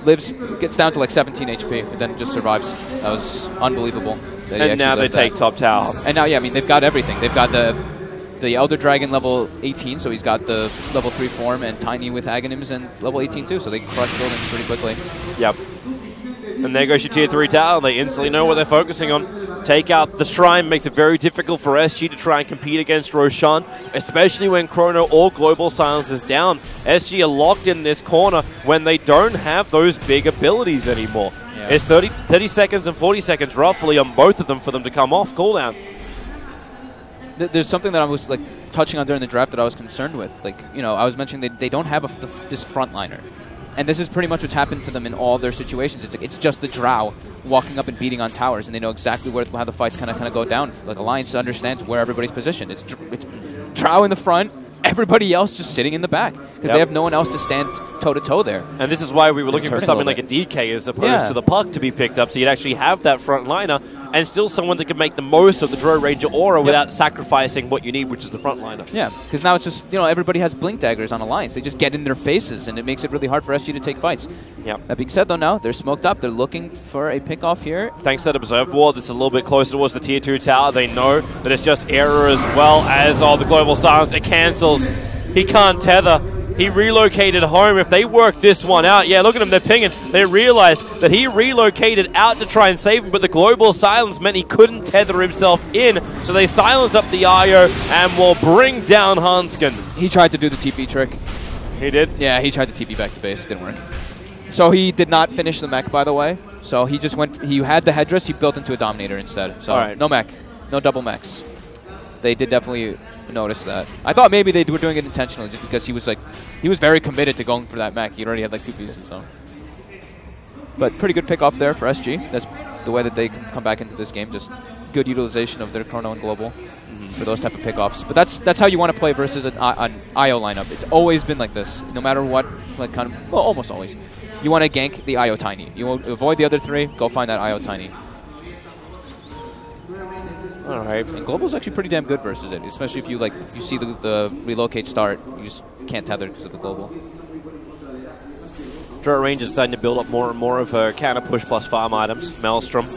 Lives, gets down to like 17 HP, and then just survives. That was unbelievable. And now they take top tower. And now, yeah, I mean, they've got everything. They've got the Elder Dragon level 18, so he's got the level 3 form, and Tiny with Aghanims and level 18 too, so they crush buildings pretty quickly. Yep. And there goes your tier 3 tower. They instantly know what they're focusing on. Take out the Shrine makes it very difficult for SG to try and compete against Roshan, especially when Chrono or Global Silence is down. SG are locked in this corner when they don't have those big abilities anymore. Yeah. It's 30 seconds and 40 seconds roughly on both of them for them to come off cooldown. There's something that I was like touching on during the draft that I was concerned with. Like, you know, I was mentioning they don't have this frontliner. And this is pretty much what's happened to them in all their situations. It's just the Drow walking up and beating on towers, and they know exactly how the fights kind of go down. Like, Alliance understands where everybody's positioned. It's Drow in the front, everybody else just sitting in the back, because they have no one else to stand toe-to-toe there. And this is why we were looking for something like a DK as opposed to the Puck to be picked up, so you'd actually have that front liner, and still someone that could make the most of the Drow Ranger aura without sacrificing what you need, which is the front liner. Yeah, because now it's just, you know, everybody has Blink Daggers on Alliance. They just get in their faces, and it makes it really hard for SG to take fights. Yeah. That being said, though, now they're smoked up. They're looking for a pick-off here. Thanks to that Observe Ward, that's a little bit closer towards the Tier 2 tower. They know that it's just Error as well as the Global Silence. It cancels. He can't tether. He relocated home. If they work this one out, yeah, look at him, they're pinging. They realize that he relocated out to try and save him, but the Global Silence meant he couldn't tether himself in, so they silence up the IO and will bring down Hanskin. He tried to do the TP trick. He did? Yeah, he tried to TP back to base. Didn't work. So he did not finish the mech, by the way. So he just went, he had the headdress, he built into a Dominator instead. So no mech, no double mechs. They did definitely notice that. I thought maybe they were doing it intentionally just because he was very committed to going for that mech. He already had like 2 pieces, so. But pretty good pick off there for SG. That's the way that they can come back into this game. Just good utilization of their Chrono and Global for those type of pickoffs. But that's how you want to play versus an IO lineup. It's always been like this, no matter what, like kind of, well, almost always. You want to gank the IO Tiny. You will avoid the other 3, go find that IO Tiny. All right. And Global's actually pretty damn good versus it, especially if you see the relocate start, you just can't tether because of the Global. Drow Ranger is starting to build up more and more of her counter push plus farm items. Maelstrom.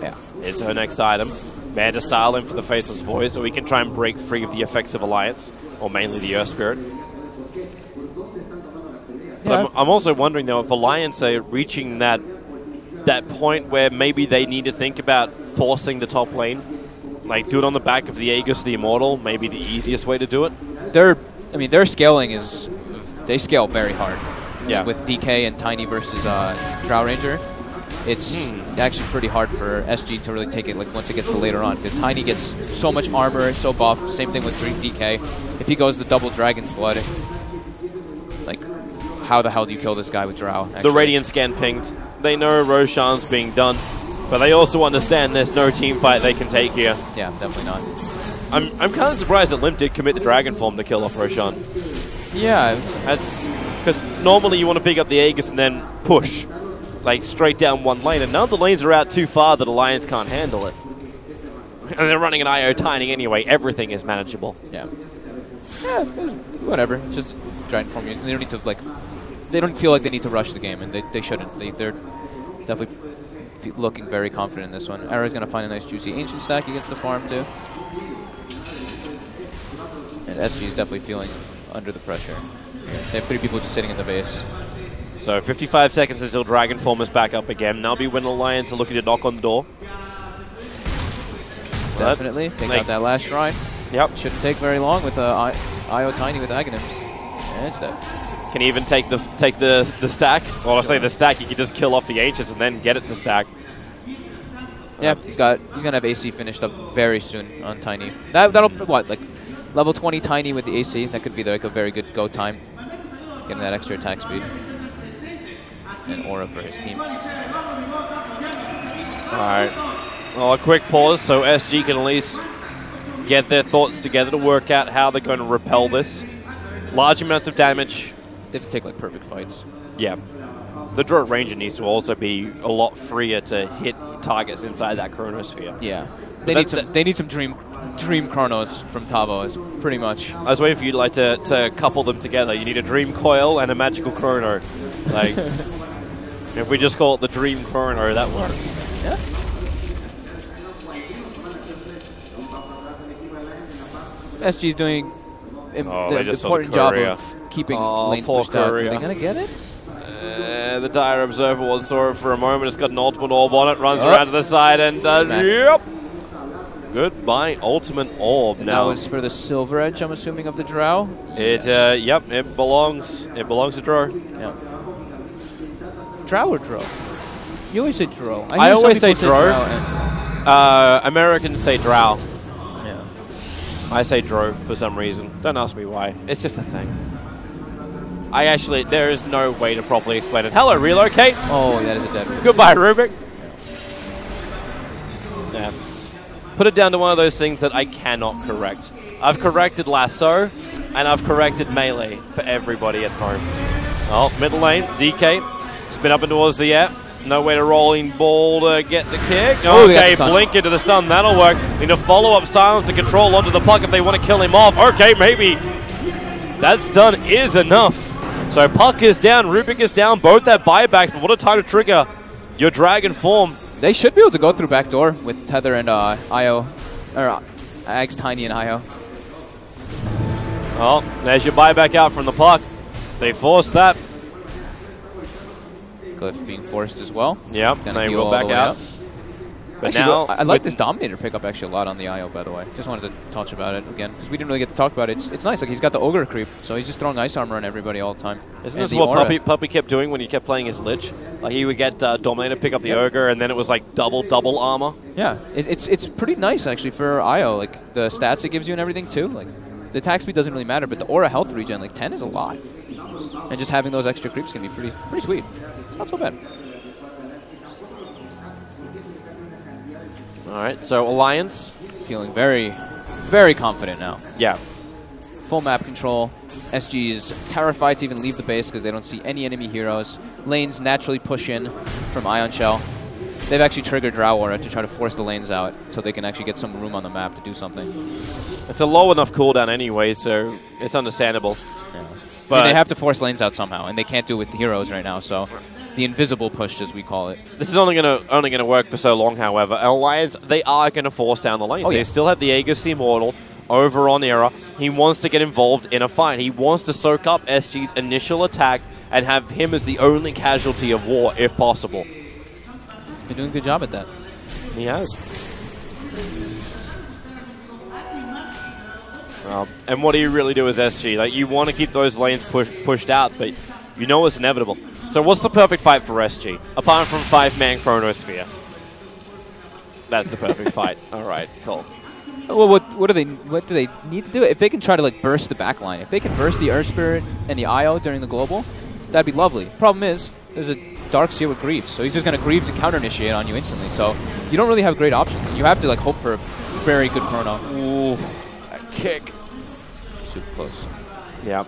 Yeah. It's her next item. Manta style in for the Faceless Void, so we can try and break free of the effects of Alliance, or mainly the Earth Spirit. But I'm also wondering though if Alliance are reaching that point where maybe they need to think about forcing the top lane. Like, do it on the back of the Aegis the Immortal, maybe the easiest way to do it. Their scaling is, they scale very hard. Yeah. With DK and Tiny versus Drow Ranger, it's actually pretty hard for SG to really take it like once it gets to later on, because Tiny gets so much armor, so buff. Same thing with DK. If he goes the double Dragon's Blood, like, how the hell do you kill this guy with Drow? Actually? The Radiant scan pinged. They know Roshan's being done. But they also understand there's no team fight they can take here. Yeah, definitely not. I'm kind of surprised that Limp did commit the Dragon Form to kill off Roshan. Yeah. That's because normally you want to pick up the Aegis and then push, like straight down one lane. And now the lanes are out too far that Alliance can't handle it. And they're running an IO Tiny anyway. Everything is manageable. Yeah. Yeah, whatever. It's just Dragon Form use. They don't need to, like, they don't feel like they need to rush the game, and they shouldn't. They're definitely looking very confident in this one. Ara's going to find a nice juicy Ancient stack against the farm too. And SG is definitely feeling under the pressure. They have 3 people just sitting in the base. So 55 seconds until Dragon Form is back up again. Now be when Alliance are looking to knock on the door. Definitely. Take out that last shrine. Yep. Shouldn't take very long with IO Tiny with Aghanims. And it's dead. Can even take the stack. Well, I say the stack, you can just kill off the Ancients and then get it to stack. Yeah, he's gonna have AC finished up very soon on Tiny. That'll what, like level 20 Tiny with the AC. That could be like a very good go time, getting that extra attack speed and aura for his team. All right. Well, a quick pause so SG can at least get their thoughts together to work out how they're going to repel this. large amounts of damage. They have to take like perfect fights. Yeah. The Druid Ranger needs to also be a lot freer to hit targets inside that Chronosphere. Yeah. They need some dream Chronos from Tavo, is pretty much. I was waiting for you to couple them together. You need a Dream Coil and a Magical Chrono. Like, if we just call it the Dream Chrono, that works. Yeah. SG's doing the important job of keeping lanes pushed out. Are they going to get it? The Dire Observer one saw it for a moment. It's got an Ultimate Orb on it. Runs around to the side and yep. Goodbye, Ultimate Orb. And now that was for the Silver Edge, I'm assuming, of the Drow. Yep, it belongs to Drow. Yeah. Drow or Drow? You always say Drow. I always say Drow. Americans say Drow. Yeah. I say Drow for some reason. Don't ask me why. It's just a thing. There is no way to properly explain it. Hello, Relocate. Oh, that is a dead one. Goodbye, Rubik. Yeah. Put it down to one of those things that I cannot correct. I've corrected Lasso, and I've corrected Melee for everybody at home. Oh, middle lane, DK. Spin up and towards the air. No way to rolling ball to get the kick. Okay, blink into the sun. That'll work. Need to follow up silence and control onto the puck if they want to kill him off. Okay, maybe. That stun is enough. So Puck is down, Rubik is down, both have buybacks, but what a time to trigger your Dragon form. They should be able to go through backdoor with Tether and Io, or Ags, Tiny, and Io. Oh, there's your buyback out from the Puck. They forced that. Glyph being forced as well. Yep, they will back out. But actually, now, I like this Dominator pickup actually a lot on the IO, by the way. Just wanted to touch about it again, because we didn't really get to talk about it. It's nice. Like, he's got the Ogre creep, so he's just throwing Ice Armor on everybody all the time. Isn't this what Puppy kept doing when he kept playing his Lich? Like, he would get Dominator, pick up the Ogre, and then it was like double armor. Yeah, it's pretty nice actually for IO. Like, the stats it gives you and everything too. Like, the attack speed doesn't really matter, but the aura health regen, like 10 is a lot. And just having those extra creeps can be pretty sweet. It's not so bad. All right, so Alliance. Feeling very, very confident now. Yeah. Full map control. SG is terrified to even leave the base because they don't see any enemy heroes. Lanes naturally push in from Ion Shell. They've actually triggered Drow Aura to try to force the lanes out so they can actually get some room on the map to do something. It's a low enough cooldown anyway, so it's understandable. Yeah. But I mean, they have to force lanes out somehow, and they can't do it with the heroes right now, so the invisible push, as we call it. This is only gonna work for so long, however. Alliance, they are gonna force down the lanes. They still have the Aegis Immortal over on Era. He wants to get involved in a fight. He wants to soak up SG's initial attack and have him as the only casualty of war, if possible. Been doing a good job at that. He has. And what do you really do as SG? Like, you want to keep those lanes pushed out, but you know it's inevitable. So what's the perfect fight for SG? Apart from 5-man Chronosphere. That's the perfect fight. All right, cool. Well, what do they need to do? If they can try to like burst the backline, if they can burst the Earth Spirit and the IO during the global, that'd be lovely. Problem is, there's a Darkseer with Greaves, so he's just going to Greaves and counter initiate on you instantly. So you don't really have great options. You have to like hope for a very good chrono. Ooh, a kick. Super close. Yeah.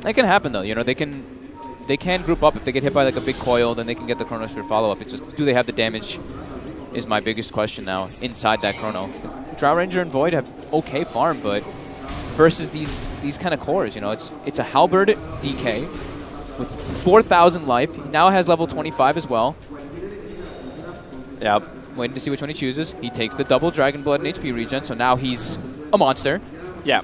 It can happen though. You know, they can group up. If they get hit by like a big coil, then they can get the Chronosphere follow up. It's just, do they have the damage? Is my biggest question now inside that chrono. Drow Ranger and Void have okay farm, but versus these kind of cores, you know, it's a Halberd DK with 4,000 life. He now has level 25 as well. Yep. Waiting to see which one he chooses. He takes the double Dragon Blood and HP regen, so now he's a monster. Yeah.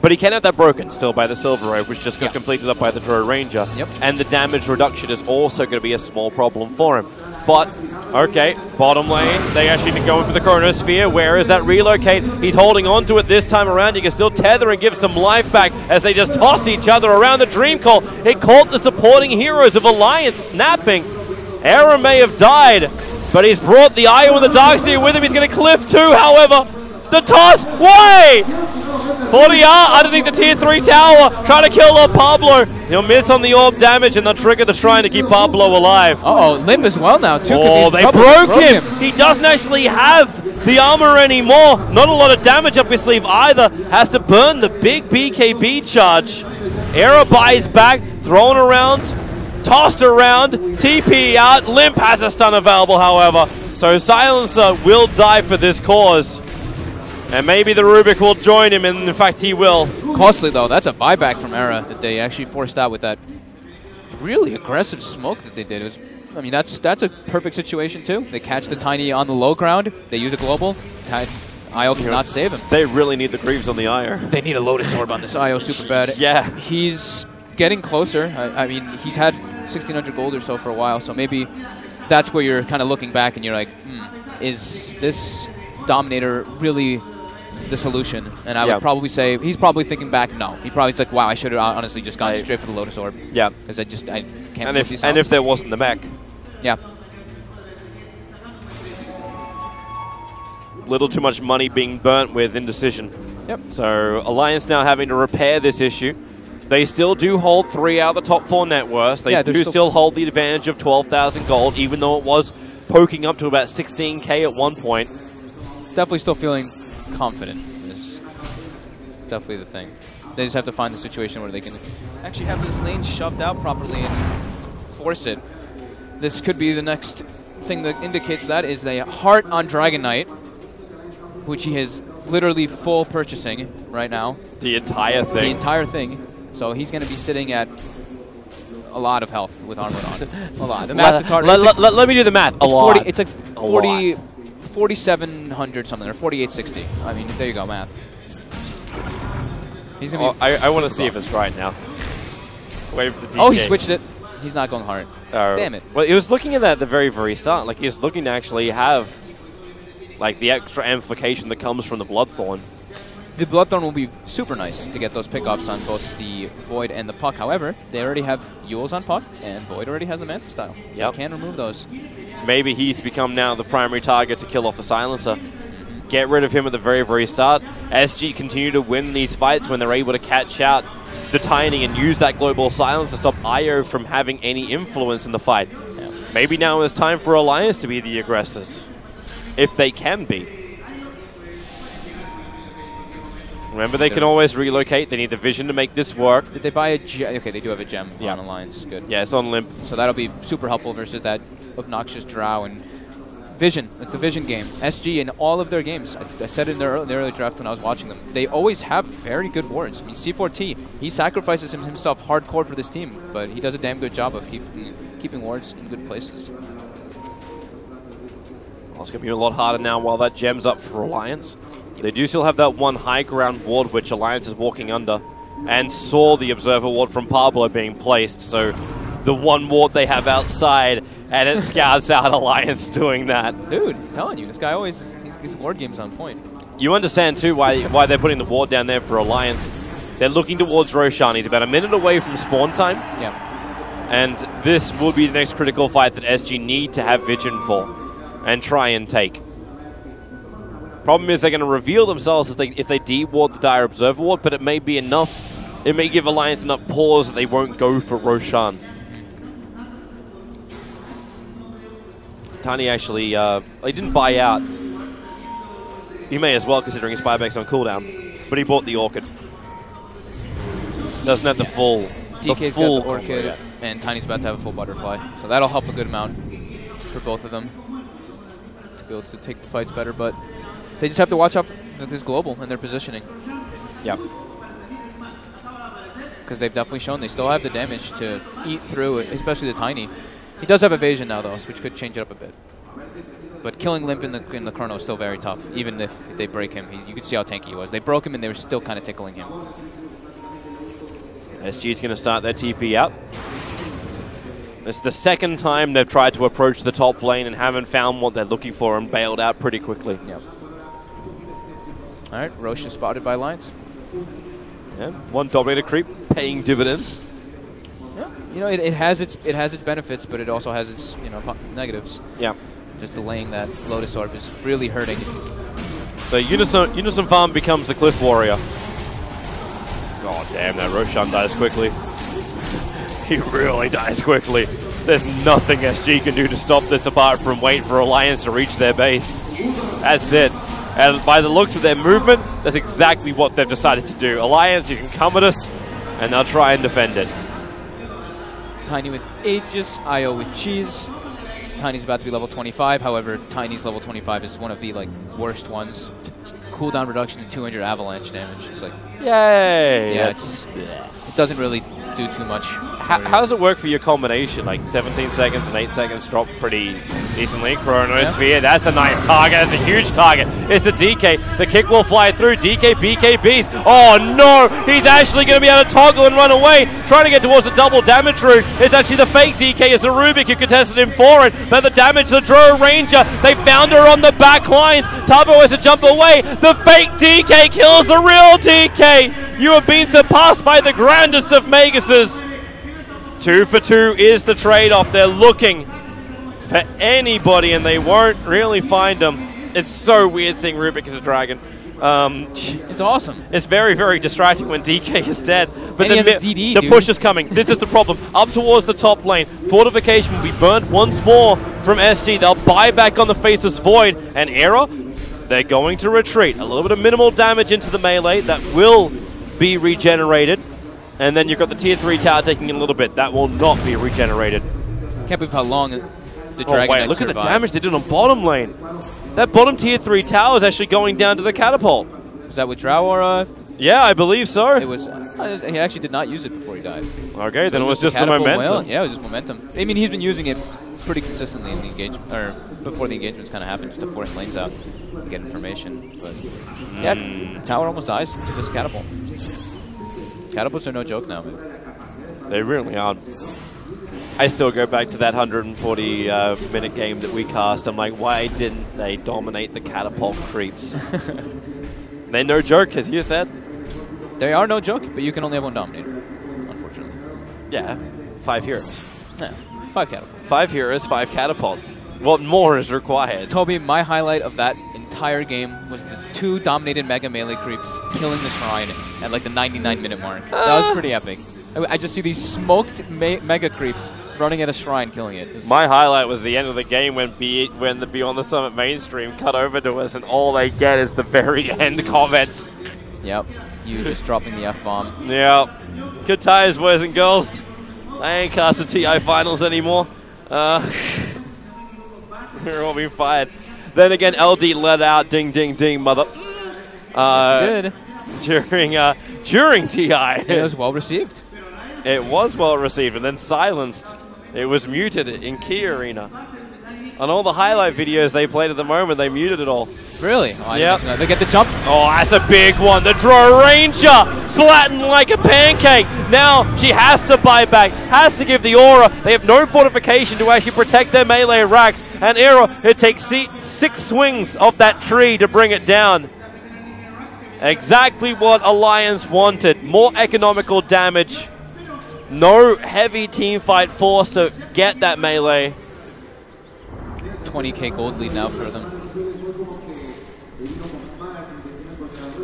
But he can have that broken still by the Silver Robe, which just got completed up by the Druid Ranger. Yep. And the damage reduction is also going to be a small problem for him. But, okay, bottom lane, they actually need to go in for the Chronosphere. Where is that Relocate? He's holding on to it this time around. You can still tether and give some life back as they just toss each other around the Dream Call. It caught the supporting heroes of Alliance napping. Era may have died, but he's brought the Io and the Darkseer with him. He's going to cliff too, however. The toss, why? 40R underneath the tier 3 tower, trying to kill Pablo. He'll miss on the orb damage and they'll trigger the shrine to keep Pablo alive. Uh-oh, Limp as well now too. Oh, they broke him. He doesn't actually have the armor anymore. Not a lot of damage up his sleeve either. Has to burn the big BKB charge. Era buys back, thrown around, tossed around, TP out. Limp has a stun available, however. So Silencer will die for this cause. And maybe the Rubik will join him, and in fact he will. Costly though, that's a buyback from Era that they actually forced out with that really aggressive smoke that they did. It was, I mean, that's a perfect situation too. They catch the Tiny on the low ground, they use a global, IO cannot save him. They really need the creeps on the IO. They need a Lotus Orb on this IO super bad. Yeah. He's getting closer. I mean, he's had 1,600 gold or so for a while, so maybe that's where you're kind of looking back and you're like, is this Dominator really the solution? And I would probably say he's probably thinking back, no. He probably's like, wow, I should have honestly just gone straight for the Lotus Orb. Yeah. Because I can't. And if there wasn't the mech. Yeah. Little too much money being burnt with indecision. Yep. So Alliance now having to repair this issue. They still do hold 3 out of the top 4 net worths. They do still hold the advantage of 12,000 gold, even though it was poking up to about 16k at one point. Definitely still feeling confident is definitely the thing. They just have to find the situation where they can actually have those lanes shoved out properly and force it. This could be the next thing that indicates that is the Heart on Dragon Knight, which he is literally full purchasing right now. The entire thing. The entire thing. So he's going to be sitting at a lot of health with armor on. A lot. The math is hard. Let me do the math. A lot. It's like 4,700 something, or 4,860. I mean, there you go, math. He's gonna be I want to see if it's right now. Wait for the DK. Oh, he switched it. He's not going hard. Damn it. Well, he was looking at that at the very, very start. Like, he was looking to actually have, like, the extra amplification that comes from the Bloodthorn. The Bloodthorn will be super nice to get those pickoffs on both the Void and the Puck. However, they already have Yules on Puck, and Void already has the Manta style. Yep. Can remove those. Maybe he's become now the primary target to kill off the Silencer. Get rid of him at the very, very start. SG continue to win these fights when they're able to catch out the Tiny and use that global silence to stop IO from having any influence in the fight. Yeah. Maybe now is time for Alliance to be the aggressors, if they can be. Remember, they can always relocate. They need the vision to make this work. Did they buy a gem? Okay, they do have a gem on Alliance. Good. Yeah, it's on Limp. So that'll be super helpful versus that obnoxious Drow and Vision, like the Vision game. SG in all of their games, I said it in their early draft when I was watching them, they always have very good wards. I mean, C4T, he sacrifices himself hardcore for this team, but he does a damn good job of keeping wards in good places. Well, it's going to be a lot harder now while that gem's up for Alliance. They do still have that one high ground ward which Alliance is walking under, and saw the Observer ward from Pablo being placed, so the one ward they have outside, and it scouts out Alliance doing that. Dude, I'm telling you, this guy always, his ward game's on point. You understand too why they're putting the ward down there for Alliance. They're looking towards Roshan. He's about a minute away from spawn time. Yeah. And this will be the next critical fight that SG need to have vision for and try and take. Problem is they're going to reveal themselves if they de-ward the Dire Observer ward, but it may be enough. It may give Alliance enough pause that they won't go for Roshan. Tiny actually, he didn't buy out. He may as well, considering his buyback's on cooldown. But he bought the Orchid. Doesn't have the full. DK's got the Orchid, and Tiny's about to have a full Butterfly. So that'll help a good amount for both of them to be able to take the fights better. But they just have to watch out with this global and their positioning. Yep. Because they've definitely shown they still have the damage to eat through it, especially the Tiny. He does have evasion now, though, which could change it up a bit. But killing Limp in the Chrono is still very tough, even if they break him. You can see how tanky he was. They broke him, and they were still kind of tickling him. SG's going to start their TP out. It's the second time they've tried to approach the top lane and haven't found what they're looking for and bailed out pretty quickly. Yep. All right, Roche is spotted by Lions. Yeah, one Dominator creep paying dividends. Yeah, you know, it has its benefits, but it also has its negatives. Yeah. Just delaying that Lotus Orb is really hurting. So Unison Farm becomes the Cliff Warrior. God damn, that Roshan dies quickly. He really dies quickly. There's nothing SG can do to stop this apart from wait for Alliance to reach their base. That's it. And by the looks of their movement, that's exactly what they've decided to do. Alliance, you can come at us, and they'll try and defend it. Tiny with Aegis, Io with Cheese. Tiny's about to be level 25. However, Tiny's level 25 is one of the worst ones. Cooldown reduction to 200 avalanche damage. It's like, yay! Yeah, it doesn't really do too much. How does it work for your combination? Like 17 seconds and 8 seconds drop pretty decently. Chronosphere, yeah. That's a nice target. That's a huge target. It's the DK. The kick will fly through. DK, BKBs. Oh no! He's actually going to be able to toggle and run away. Trying to get towards the double damage route. It's actually the fake DK. It's the Rubik who contested him for it. But the damage, the Drow Ranger. They found her on the back lines. Tavo has to jump away. The fake DK kills the real DK. You have been surpassed by the grandest of Maguses. 2 for 2 is the trade-off. They're looking for anybody, and they won't really find them. It's so weird seeing Rubik as a dragon. It's awesome. It's very, very distracting when DK is dead. But the push is coming. This is the problem. Up towards the top lane. Fortification will be burnt once more from SG. They'll buy back on the Faceless Void. And Era, they're going to retreat. A little bit of minimal damage into the melee. That will be regenerated. And then you've got the tier 3 tower taking in a little bit. That will not be regenerated. Can't believe how long the Dragon wait, look at the damage they did on bottom lane. That bottom tier 3 tower is actually going down to the catapult. Was that with Drow or? Yeah, I believe so. It was. He actually did not use it before he died. Okay, so then it was just the momentum. Whale? Yeah, it was just momentum. I mean, he's been using it pretty consistently in the engagement, or before the engagements kind of happened, just to force lanes out and get information. But yeah, tower almost dies to this catapult. Catapults are no joke now, man. They really aren't. I still go back to that 140-minute game that we cast. I'm like, why didn't they dominate the catapult creeps? They're no joke, as you said. They are no joke, but you can only have one Dominator, unfortunately. Yeah, 5 heroes. Yeah, 5 catapults. 5 heroes, 5 catapults. What more is required? Toby, my highlight of that entire game was the 2 dominated Mega Melee creeps killing the Shrine at like the 99-minute mark. That was pretty epic. I just see these smoked Mega creeps running at a Shrine killing it. My highlight was the end of the game when the Beyond the Summit mainstream cut over to us and all they get is the very end comments. Yep, you just dropping the F-bomb. Yep. Good times, boys and girls. I ain't casting TI finals anymore. We're all being fired. Then again, LD let out ding, ding, ding, mother. Yes, during TI. It was well received. It was well received and then silenced. It was muted in Key Arena. On all the highlight videos they played at the moment, they muted it all. Really? Oh, yep. They get the jump. Oh, that's a big one. The Drow Ranger flattened like a pancake. Now she has to buy back, has to give the aura. They have no fortification to actually protect their melee racks. And Era, it takes 6 swings of that tree to bring it down. Exactly what Alliance wanted. More economical damage. No heavy team fight force to get that melee. 20k gold lead now for them.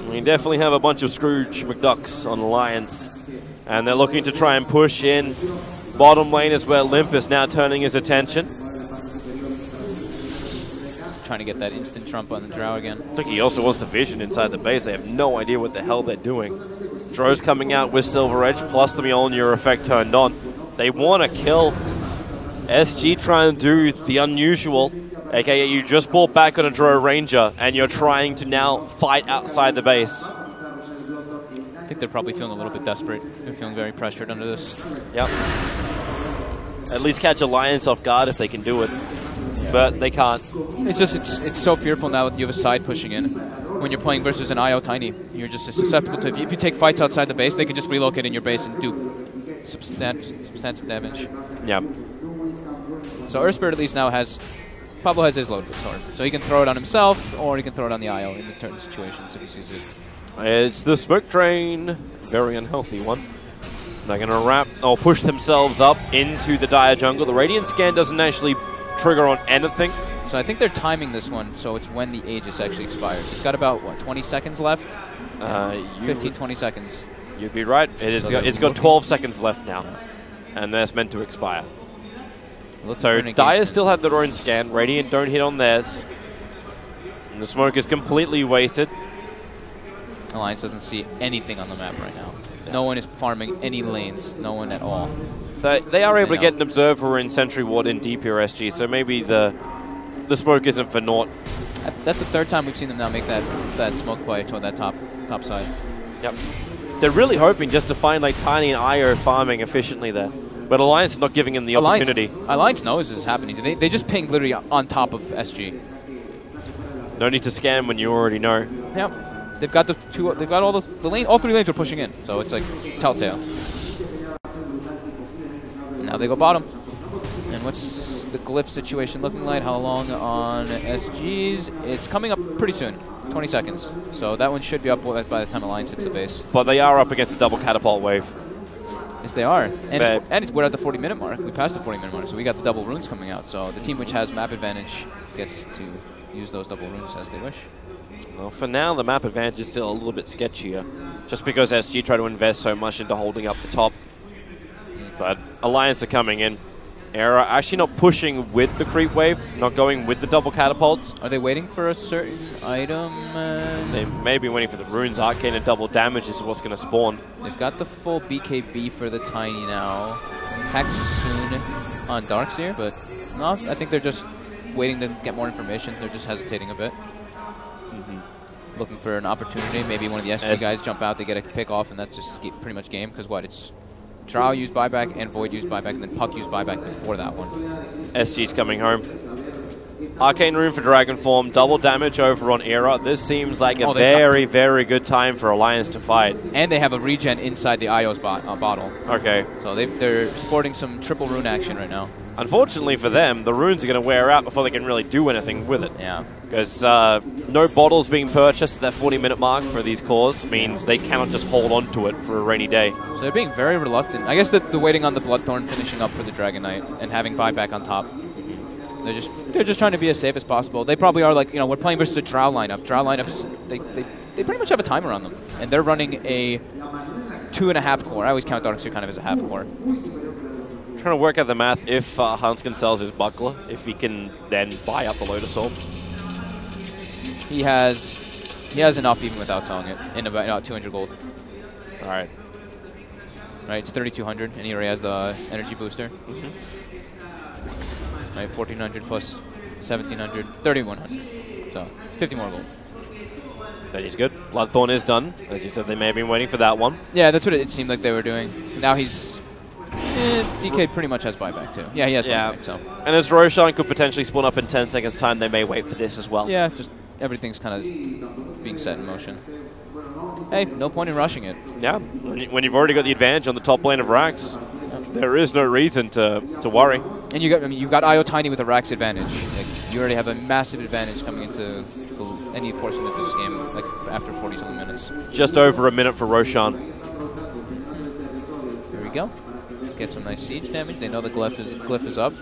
We definitely have a bunch of Scrooge McDucks on Alliance. And they're looking to try and push in. Bottom lane is where Limp is now turning his attention. Trying to get that instant trump on the Drow again. I think he also wants the vision inside the base. They have no idea what the hell they're doing. Drow's coming out with Silver Edge plus the Mjolnir effect turned on. They want to kill. SG trying to do the unusual, aka you just bought back on a Drow Ranger and you're trying to now fight outside the base. I think they're probably feeling a little bit desperate. They're feeling very pressured under this. Yep. At least catch Alliance off guard if they can do it. Yeah. But they can't. It's just, it's so fearful now that you have a side pushing in. When you're playing versus an IO Tiny, you're just susceptible to, if you take fights outside the base, they can just relocate in your base and do substantial damage. Yeah. So Earth Spirit at least now has, Pablo has his loaded sword. So he can throw it on himself, or he can throw it on the IO in certain situations if he sees it. It's the Smoke Drain, very unhealthy one. They're going to wrap, or push themselves up into the Dire Jungle. The Radiant Scan doesn't actually trigger on anything. So I think they're timing this one, so it's when the Aegis actually expires. It's got about, what, 20 seconds left? 15, 20 seconds. You'd be right. It's got 12 seconds left now, and that's meant to expire. So Dire still have their own scan. Radiant don't hit on theirs. And the smoke is completely wasted. Alliance doesn't see anything on the map right now. No one is farming any lanes. No one at all. They are able to get an observer in Sentry Ward in DPRSG, so maybe the smoke isn't for naught. That's the third time we've seen them now make that smoke play toward that top side. Yep. They're really hoping just to find like Tiny and IO farming efficiently there. But Alliance is not giving them the opportunity. Alliance knows this is happening. They just pinged literally on top of SG. No need to scan when you already know. Yep. They've got all all 3 lanes are pushing in, so it's like telltale. And now they go bottom. And what's the glyph situation looking like? How long on SGs? It's coming up pretty soon. 20 seconds. So that one should be up by the time Alliance hits the base. But they are up against a double catapult wave. Yes, they are. And we're at the 40-minute mark. We passed the 40-minute mark, so we got the double runes coming out. So the team which has map advantage gets to use those double runes as they wish. Well, for now, the map advantage is still a little bit sketchier, just because SG try to invest so much into holding up the top. But Alliance are coming in. Era actually not pushing with the creep wave, not going with the double catapults. Are they waiting for a certain item? They may be waiting for the runes. Arcane and double damage is what's going to spawn. They've got the full BKB for the Tiny now. Hex soon on Darkseer, but no, I think they're just waiting to get more information. They're just hesitating a bit. Looking for an opportunity. Maybe one of the SG guys jump out, they get a pick off, and that's just pretty much game. Because what? It's Drow used buyback and Void used buyback, and then Puck used buyback before that one. SG's coming home. Arcane Rune for Dragon Form, double damage over on Era. This seems like a very, very good time for Alliance to fight. And they have a regen inside the IO's bottle. Okay. So they're sporting some triple rune action right now. Unfortunately for them, the runes are going to wear out before they can really do anything with it. Yeah. Because no bottles being purchased at that 40-minute mark for these cores means they cannot just hold on to it for a rainy day. So they're being very reluctant. I guess the waiting on the Bloodthorn finishing up for the Dragon Knight and having buyback on top. They're just trying to be as safe as possible. They probably are like, we're playing versus a Drow lineup. Drow lineups, they pretty much have a timer on them. And they're running a 2.5 core. I always count Darkseer kind of as a half core. Trying to work out the math if Huntskin sells his buckler, if he can then buy up the Lotus Orb. He has enough even without selling it in about 200 gold. All right. Right, it's 3,200, and he already has the energy booster. Right, 1,400 plus 1,700, 3,100. So 50 more gold. That is good. Bloodthorn is done. As you said, they may have been waiting for that one. Yeah, that's what it seemed like they were doing. Now he's... DK pretty much has buyback too. Yeah, he has buyback, so. And as Roshan could potentially spawn up in 10 seconds time, they may wait for this as well. Yeah, just everything's kind of being set in motion. Hey, no point in rushing it. Yeah, when you've already got the advantage on the top lane of Rax, there is no reason to worry. And you've got IO Tiny with a Rax advantage. Like, you already have a massive advantage coming into any portion of this game, like after 40-something minutes. Just over a minute for Roshan. There we go. Get some nice siege damage. They know the glyph is up.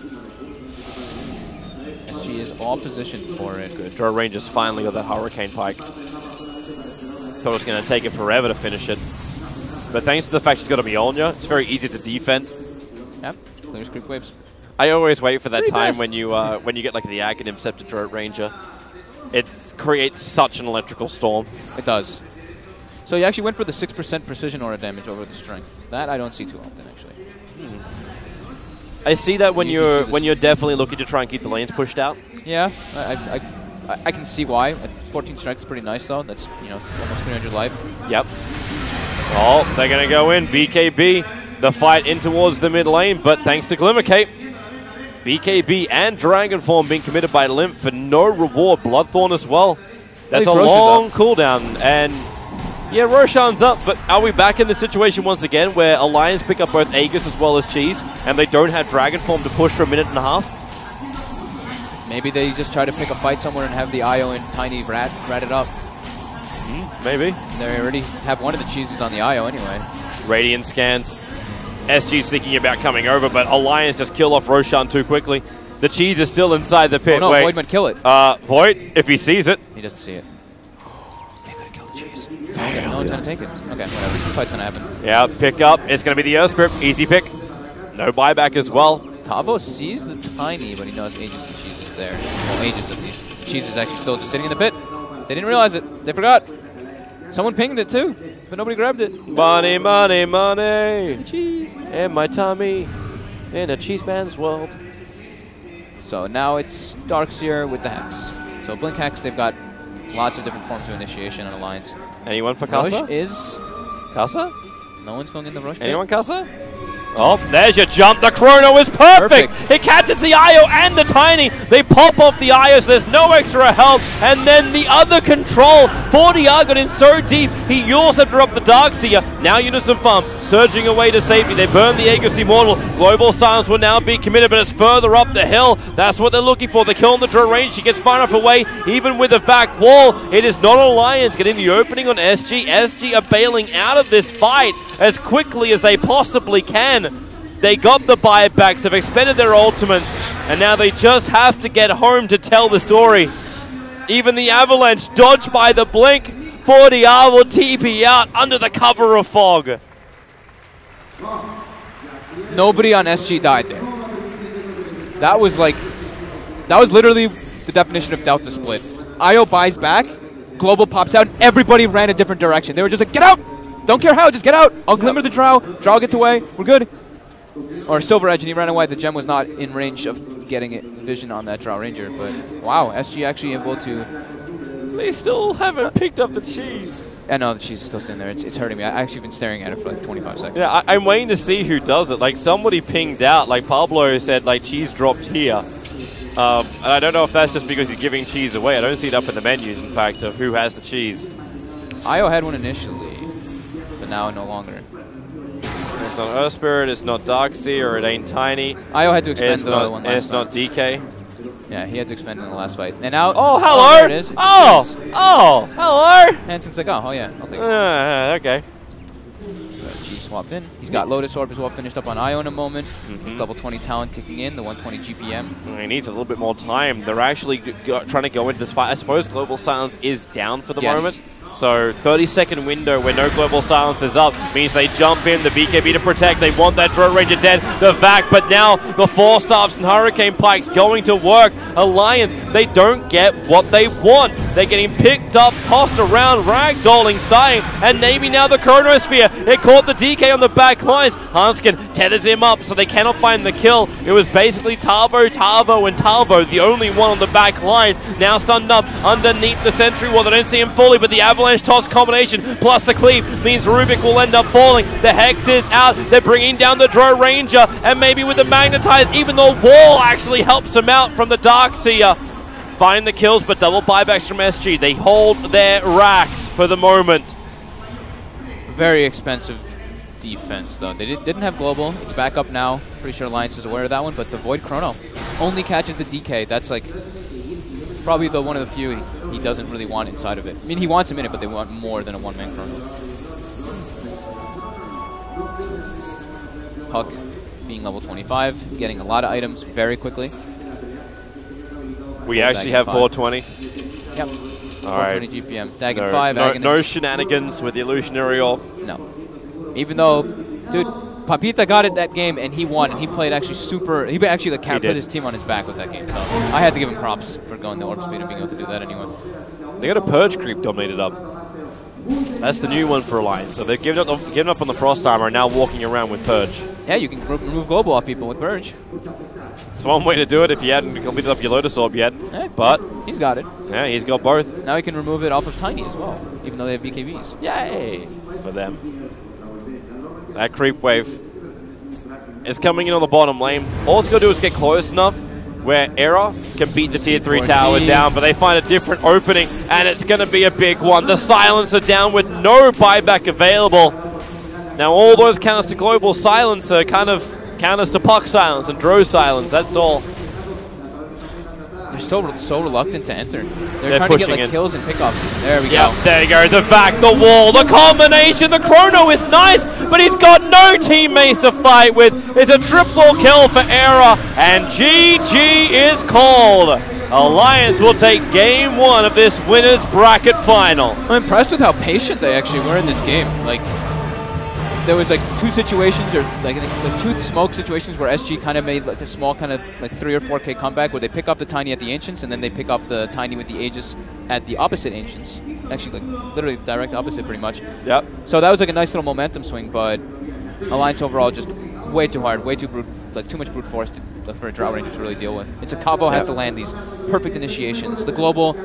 SG is all positioned for it. Good. Drow Rangers finally got that Hurricane Pike. Thought it was going to take it forever to finish it. But thanks to the fact she's got a Mjolnir, it's very easy to defend. Yep, clears creep waves. I always wait for that time when you get like the Aghanim Scepter Drow Ranger. It creates such an electrical storm. It does. So you actually went for the 6% precision aura damage over the strength. That I don't see too often, actually. I see that when you're definitely looking to try and keep the lanes pushed out. Yeah, I can see why. 14 strength is pretty nice though. That's almost 300 life. Yep. Oh, they're gonna go in. BKB, the fight in towards the mid lane, but thanks to Glimmercape, BKB and Dragon Form being committed by Limp for no reward. Bloodthorn as well. That's a long cooldown, and yeah, Roshan's up, but are we back in the situation once again where Alliance pick up both Aegis as well as Cheese, and they don't have Dragon Form to push for a minute and a half? Maybe they just try to pick a fight somewhere and have the IO and Tiny rat it up. Maybe. They already have one of the cheeses on the IO anyway. Radiant scans. SG's thinking about coming over, but Alliance just killed off Roshan too quickly. The cheese is still inside the pit. Oh no, Wait. Void might kill it. Void, if he sees it. He doesn't see it. They're going to kill the cheese. Okay, no one's going to take it. Okay, whatever. The fight's going to happen. Yeah, pick up. It's going to be the Earth Script. Easy pick. No buyback as well. Tavo sees the Tiny, but he knows Aegis and Cheese is there. Well, Aegis at least. Cheese is actually still just sitting in the pit. They didn't realize it. They forgot. Someone pinged it too, but nobody grabbed it. Money, money, money. Cheese in my tummy. In a cheese man's world. So now it's Darkseer with the Hex. So Blink Hex, they've got lots of different forms of initiation on Alliance. Anyone for Kasa? Rush is... Kasa? No one's going in the Rush pit. Anyone Kasa? Oh, there's your jump. The Chrono is perfect. It catches the Io and the Tiny. They pop off the Io, so there's no extra help. And then the other control. 40R got in so deep, he Yule Scepter up the Darkseer. Now Unison Farm surging away to safety. They burn the Aegis Immortal. Global Silence will now be committed, but it's further up the hill. That's what they're looking for. They're killing the draw range. She gets far enough away, even with the vac wall. It is not Alliance getting the opening on SG. SG are bailing out of this fight as quickly as they possibly can. They got the buybacks, they've expended their ultimates, and now they just have to get home to tell the story. Even the Avalanche dodged by the blink. 40R will TP out under the cover of fog. Nobody on SG died there. That was literally the definition of Delta split. IO buys back, Global pops out, and everybody ran a different direction. They were just like, get out! Don't care how, just get out! I'll glimmer the Drow, Drow gets away, we're good. Or Silver Edge, and he ran away. The gem was not in range of getting it vision on that Drow Ranger, but wow, SG actually able to... They still haven't picked up the cheese. I know the cheese is still sitting there. It's hurting me. I've actually been staring at it for like 25 seconds. Yeah, I'm waiting to see who does it. Like, somebody pinged out, like Pablo said, like, cheese dropped here. And I don't know if that's just because he's giving cheese away. I don't see it up in the menus, in fact, of who has the cheese. IO had one initially, but now no longer. It's not Earth Spirit, it's not Darkseer, it ain't Tiny. IO had to expend the other one last It's not DK. Yeah, he had to expend in the last fight. And now... Oh, hello! Oh, there it is. Hello! Hansen's like, oh yeah, I'll take it. Okay. Cheese swapped in. He's got Lotus Orb as well, finished up on IO in a moment. Level 20 talent kicking in, the 120 GPM. He needs a little bit more time. They're actually trying to go into this fight. I suppose Global Silence is down for the moment. So 30-second window where no Global Silence is up means they jump in, the BKB to protect. They want that Drow Ranger dead, the VAC, but now the Force Staffs and Hurricane Pikes going to work. Alliance, they don't get what they want. They're getting picked up, tossed around, ragdolling, staying, and maybe now the Chronosphere. It caught the DK on the back lines. Hanskin tethers him up so they cannot find the kill. It was basically Tarvo, and Tarvo, the only one on the back lines. Now stunned up underneath the Sentry Wall. They don't see him fully, but the Avalanche toss combination plus the cleave means Rubik will end up falling. The Hex is out. They're bringing down the Drow Ranger, and maybe with the Magnetize, even the wall actually helps him out from the Darkseer. Find the kills, but double buybacks from SG. They hold their racks for the moment. Very expensive defense, though. They didn't have Global. It's back up now. Pretty sure Alliance is aware of that one, but the Void Chrono only catches the DK. That's like probably one of the few he doesn't really want inside of it. I mean, he wants him in it, but they want more than a one-man Chrono. Huck being level 25, getting a lot of items very quickly. We actually have 420. Yep. All right. 420 GPM. Dagon 5. No shenanigans with the Illusionary Orb. No. Even though, dude, Papita got it that game and he won. And he played actually super. He actually like put his team on his back with that game. So I had to give him props for going the Orb Speed and being able to do that anyway. They got a Purge creep dominated up. That's the new one for Alliance. So they've given up on the Frost Armor and now walking around with Purge. Yeah, you can remove Global off people with Purge. It's one way to do it if you hadn't completed up your Lotus Orb yet. Yeah, but he's got it. Yeah, he's got both. Now he can remove it off of Tiny as well, even though they have BKBs. Yay for them. That creep wave is coming in on the bottom lane. All it's got to do is get close enough where Era can beat the tier 3 tower down, but they find a different opening, and it's going to be a big one. The Silencer down with no buyback available. Now all those counters to Global Silence are kind of counters to Puck Silence and Drow Silence, that's all. They're still so reluctant to enter. They're trying to get like kills and pickups. There we go. There you go, the back, the wall, the combination, the Chrono is nice, but he's got no teammates to fight with. It's a triple kill for Era, and GG is called. Alliance will take game 1 of this winner's bracket final. I'm impressed with how patient they actually were in this game. Like, there was like 2 situations, or like 2 smoke situations where SG kind of made like a small kind of like 3 or 4K comeback where they pick off the Tiny at the Ancients and then they pick off the Tiny with the Aegis at the opposite Ancients. Actually, like literally the direct opposite pretty much. Yep. So that was like a nice little momentum swing, but Alliance overall just way too hard, way too too much brute force for a Drow Ranger to really deal with. It's like Tavo has to land these perfect initiations. The global,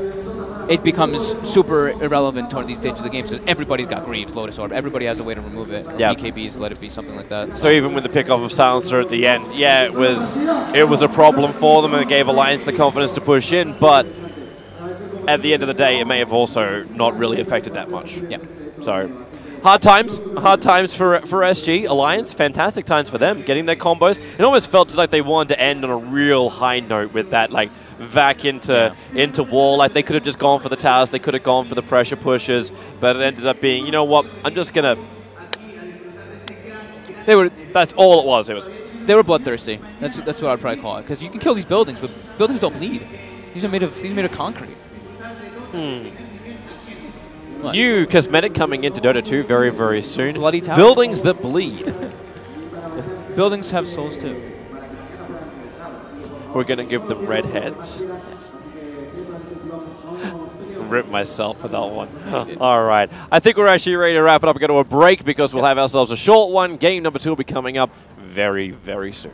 it becomes super irrelevant toward these stages of the games because everybody's got Greaves, Lotus Orb. Everybody has a way to remove it. Or BKBs, let it be something like that. So even with the pickoff of Silencer at the end, yeah, it was a problem for them and it gave Alliance the confidence to push in, but at the end of the day, it may have also not really affected that much. Yeah. So hard times for SG. Alliance, fantastic times for them, getting their combos. It almost felt like they wanted to end on a real high note with that, like, vac into wall. Like, they could have just gone for the towers, they could have gone for the pressure pushes, but it ended up being, you know what, I'm just going to... That's all it was. They were bloodthirsty. That's what I'd probably call it. Because you can kill these buildings, but buildings don't bleed. These are made of concrete. New cosmetic coming into Dota 2 very, very soon. Bloody tower. Buildings that bleed. Buildings have souls too. We're going to give them red heads. Yes. Rip myself for that one. All right. I think we're actually ready to wrap it up and go to a break because we'll have ourselves a short one. Game number 2 will be coming up very, very soon.